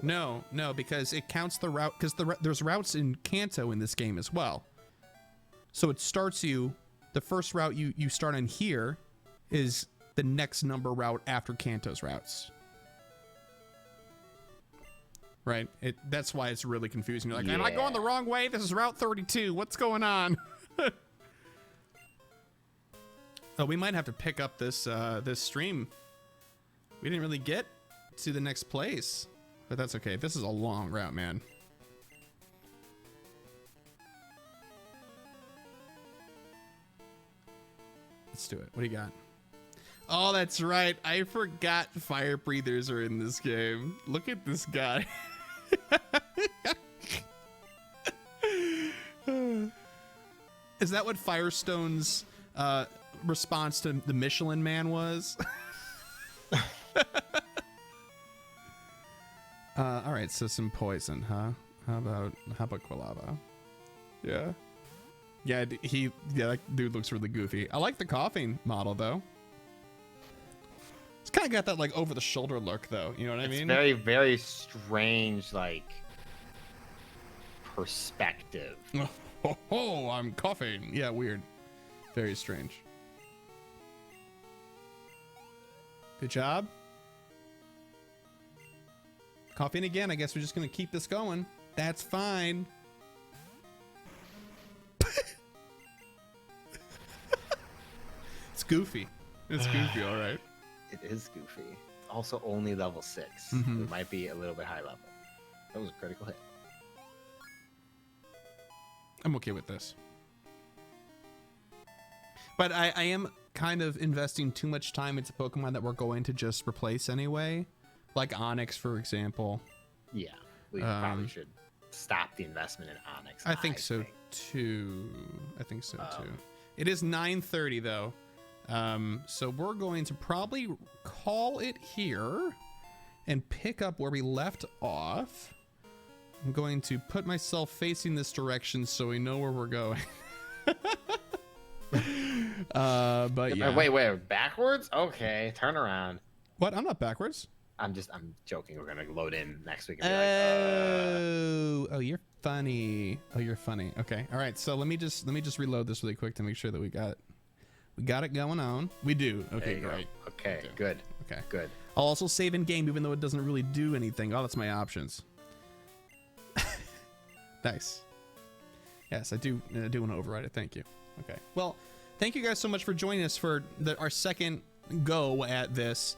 0. No, because it counts the route. Because there's routes in Kanto in this game as well. So it starts you. The first route you start on here is the next number route after Kanto's routes. Right? That's why it's really confusing. You're like, am I going the wrong way? This is Route 32. What's going on? Oh, we might have to pick up this stream. We didn't really get to the next place, but that's okay. This is a long route, man. Let's do it. What do you got? Oh, that's right. I forgot fire breathers are in this game. Look at this guy. Is that what Firestone's response to the Michelin Man was? All right, so some poison, huh? How about Quilava? Yeah. Yeah, that dude looks really goofy. I like the coughing model though. It's kind of got that like over the shoulder look though. You know what I mean? It's very, very strange, like perspective. Oh, I'm coughing. Yeah, weird. Very strange. Good job. Coughing again. I guess we're just gonna keep this going. That's fine. It's goofy. It's goofy, all right. It is goofy. Also only level 6. Mhm. It might be a little bit high level. That was a critical hit. I'm okay with this. But I am kind of investing too much time into Pokemon that we're going to just replace anyway. Like Onyx, for example. Yeah, we probably should stop the investment in Onyx. I think so too. I think so too. It is 9:30 though. So we're going to probably call it here and pick up where we left off. I'm going to put myself facing this direction so we know where we're going. But yeah. Wait, backwards? Okay, turn around. What? I'm not backwards. I'm joking. We're gonna load in next week. And be like, you're funny. Oh, you're funny. Okay. All right. So let me just reload this really quick to make sure that we got it going on. We do. Okay, great. Okay, good. Okay, good. I'll also save in game even though it doesn't really do anything. Oh, that's my options. Nice. Yes, I do want to override it. Thank you. Okay. Well, thank you guys so much for joining us for our second go at this.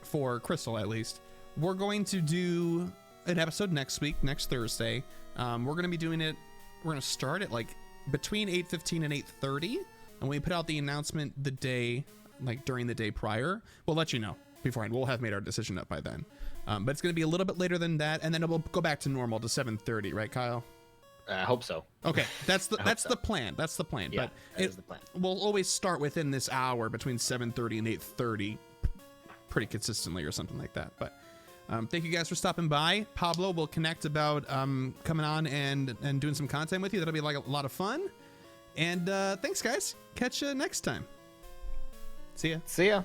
For Crystal, at least. We're going to do an episode next week, next Thursday. We're going to be doing it. We're going to start at like between 8:15 and 8:30, and we put out the announcement the day, like during the day prior. We'll let you know beforehand. We'll have made our decision up by then. But it's going to be a little bit later than that, and then it will go back to normal to 7:30, right, Kyle? I hope so. Okay, that's the plan. That's the plan. Yeah, but that is the plan. We'll always start within this hour between 7:30 and 8:30, pretty consistently or something like that. But thank you guys for stopping by. Pablo will connect about coming on and doing some content with you. That'll be like a lot of fun. And thanks, guys. Catch you next time. See ya. See ya.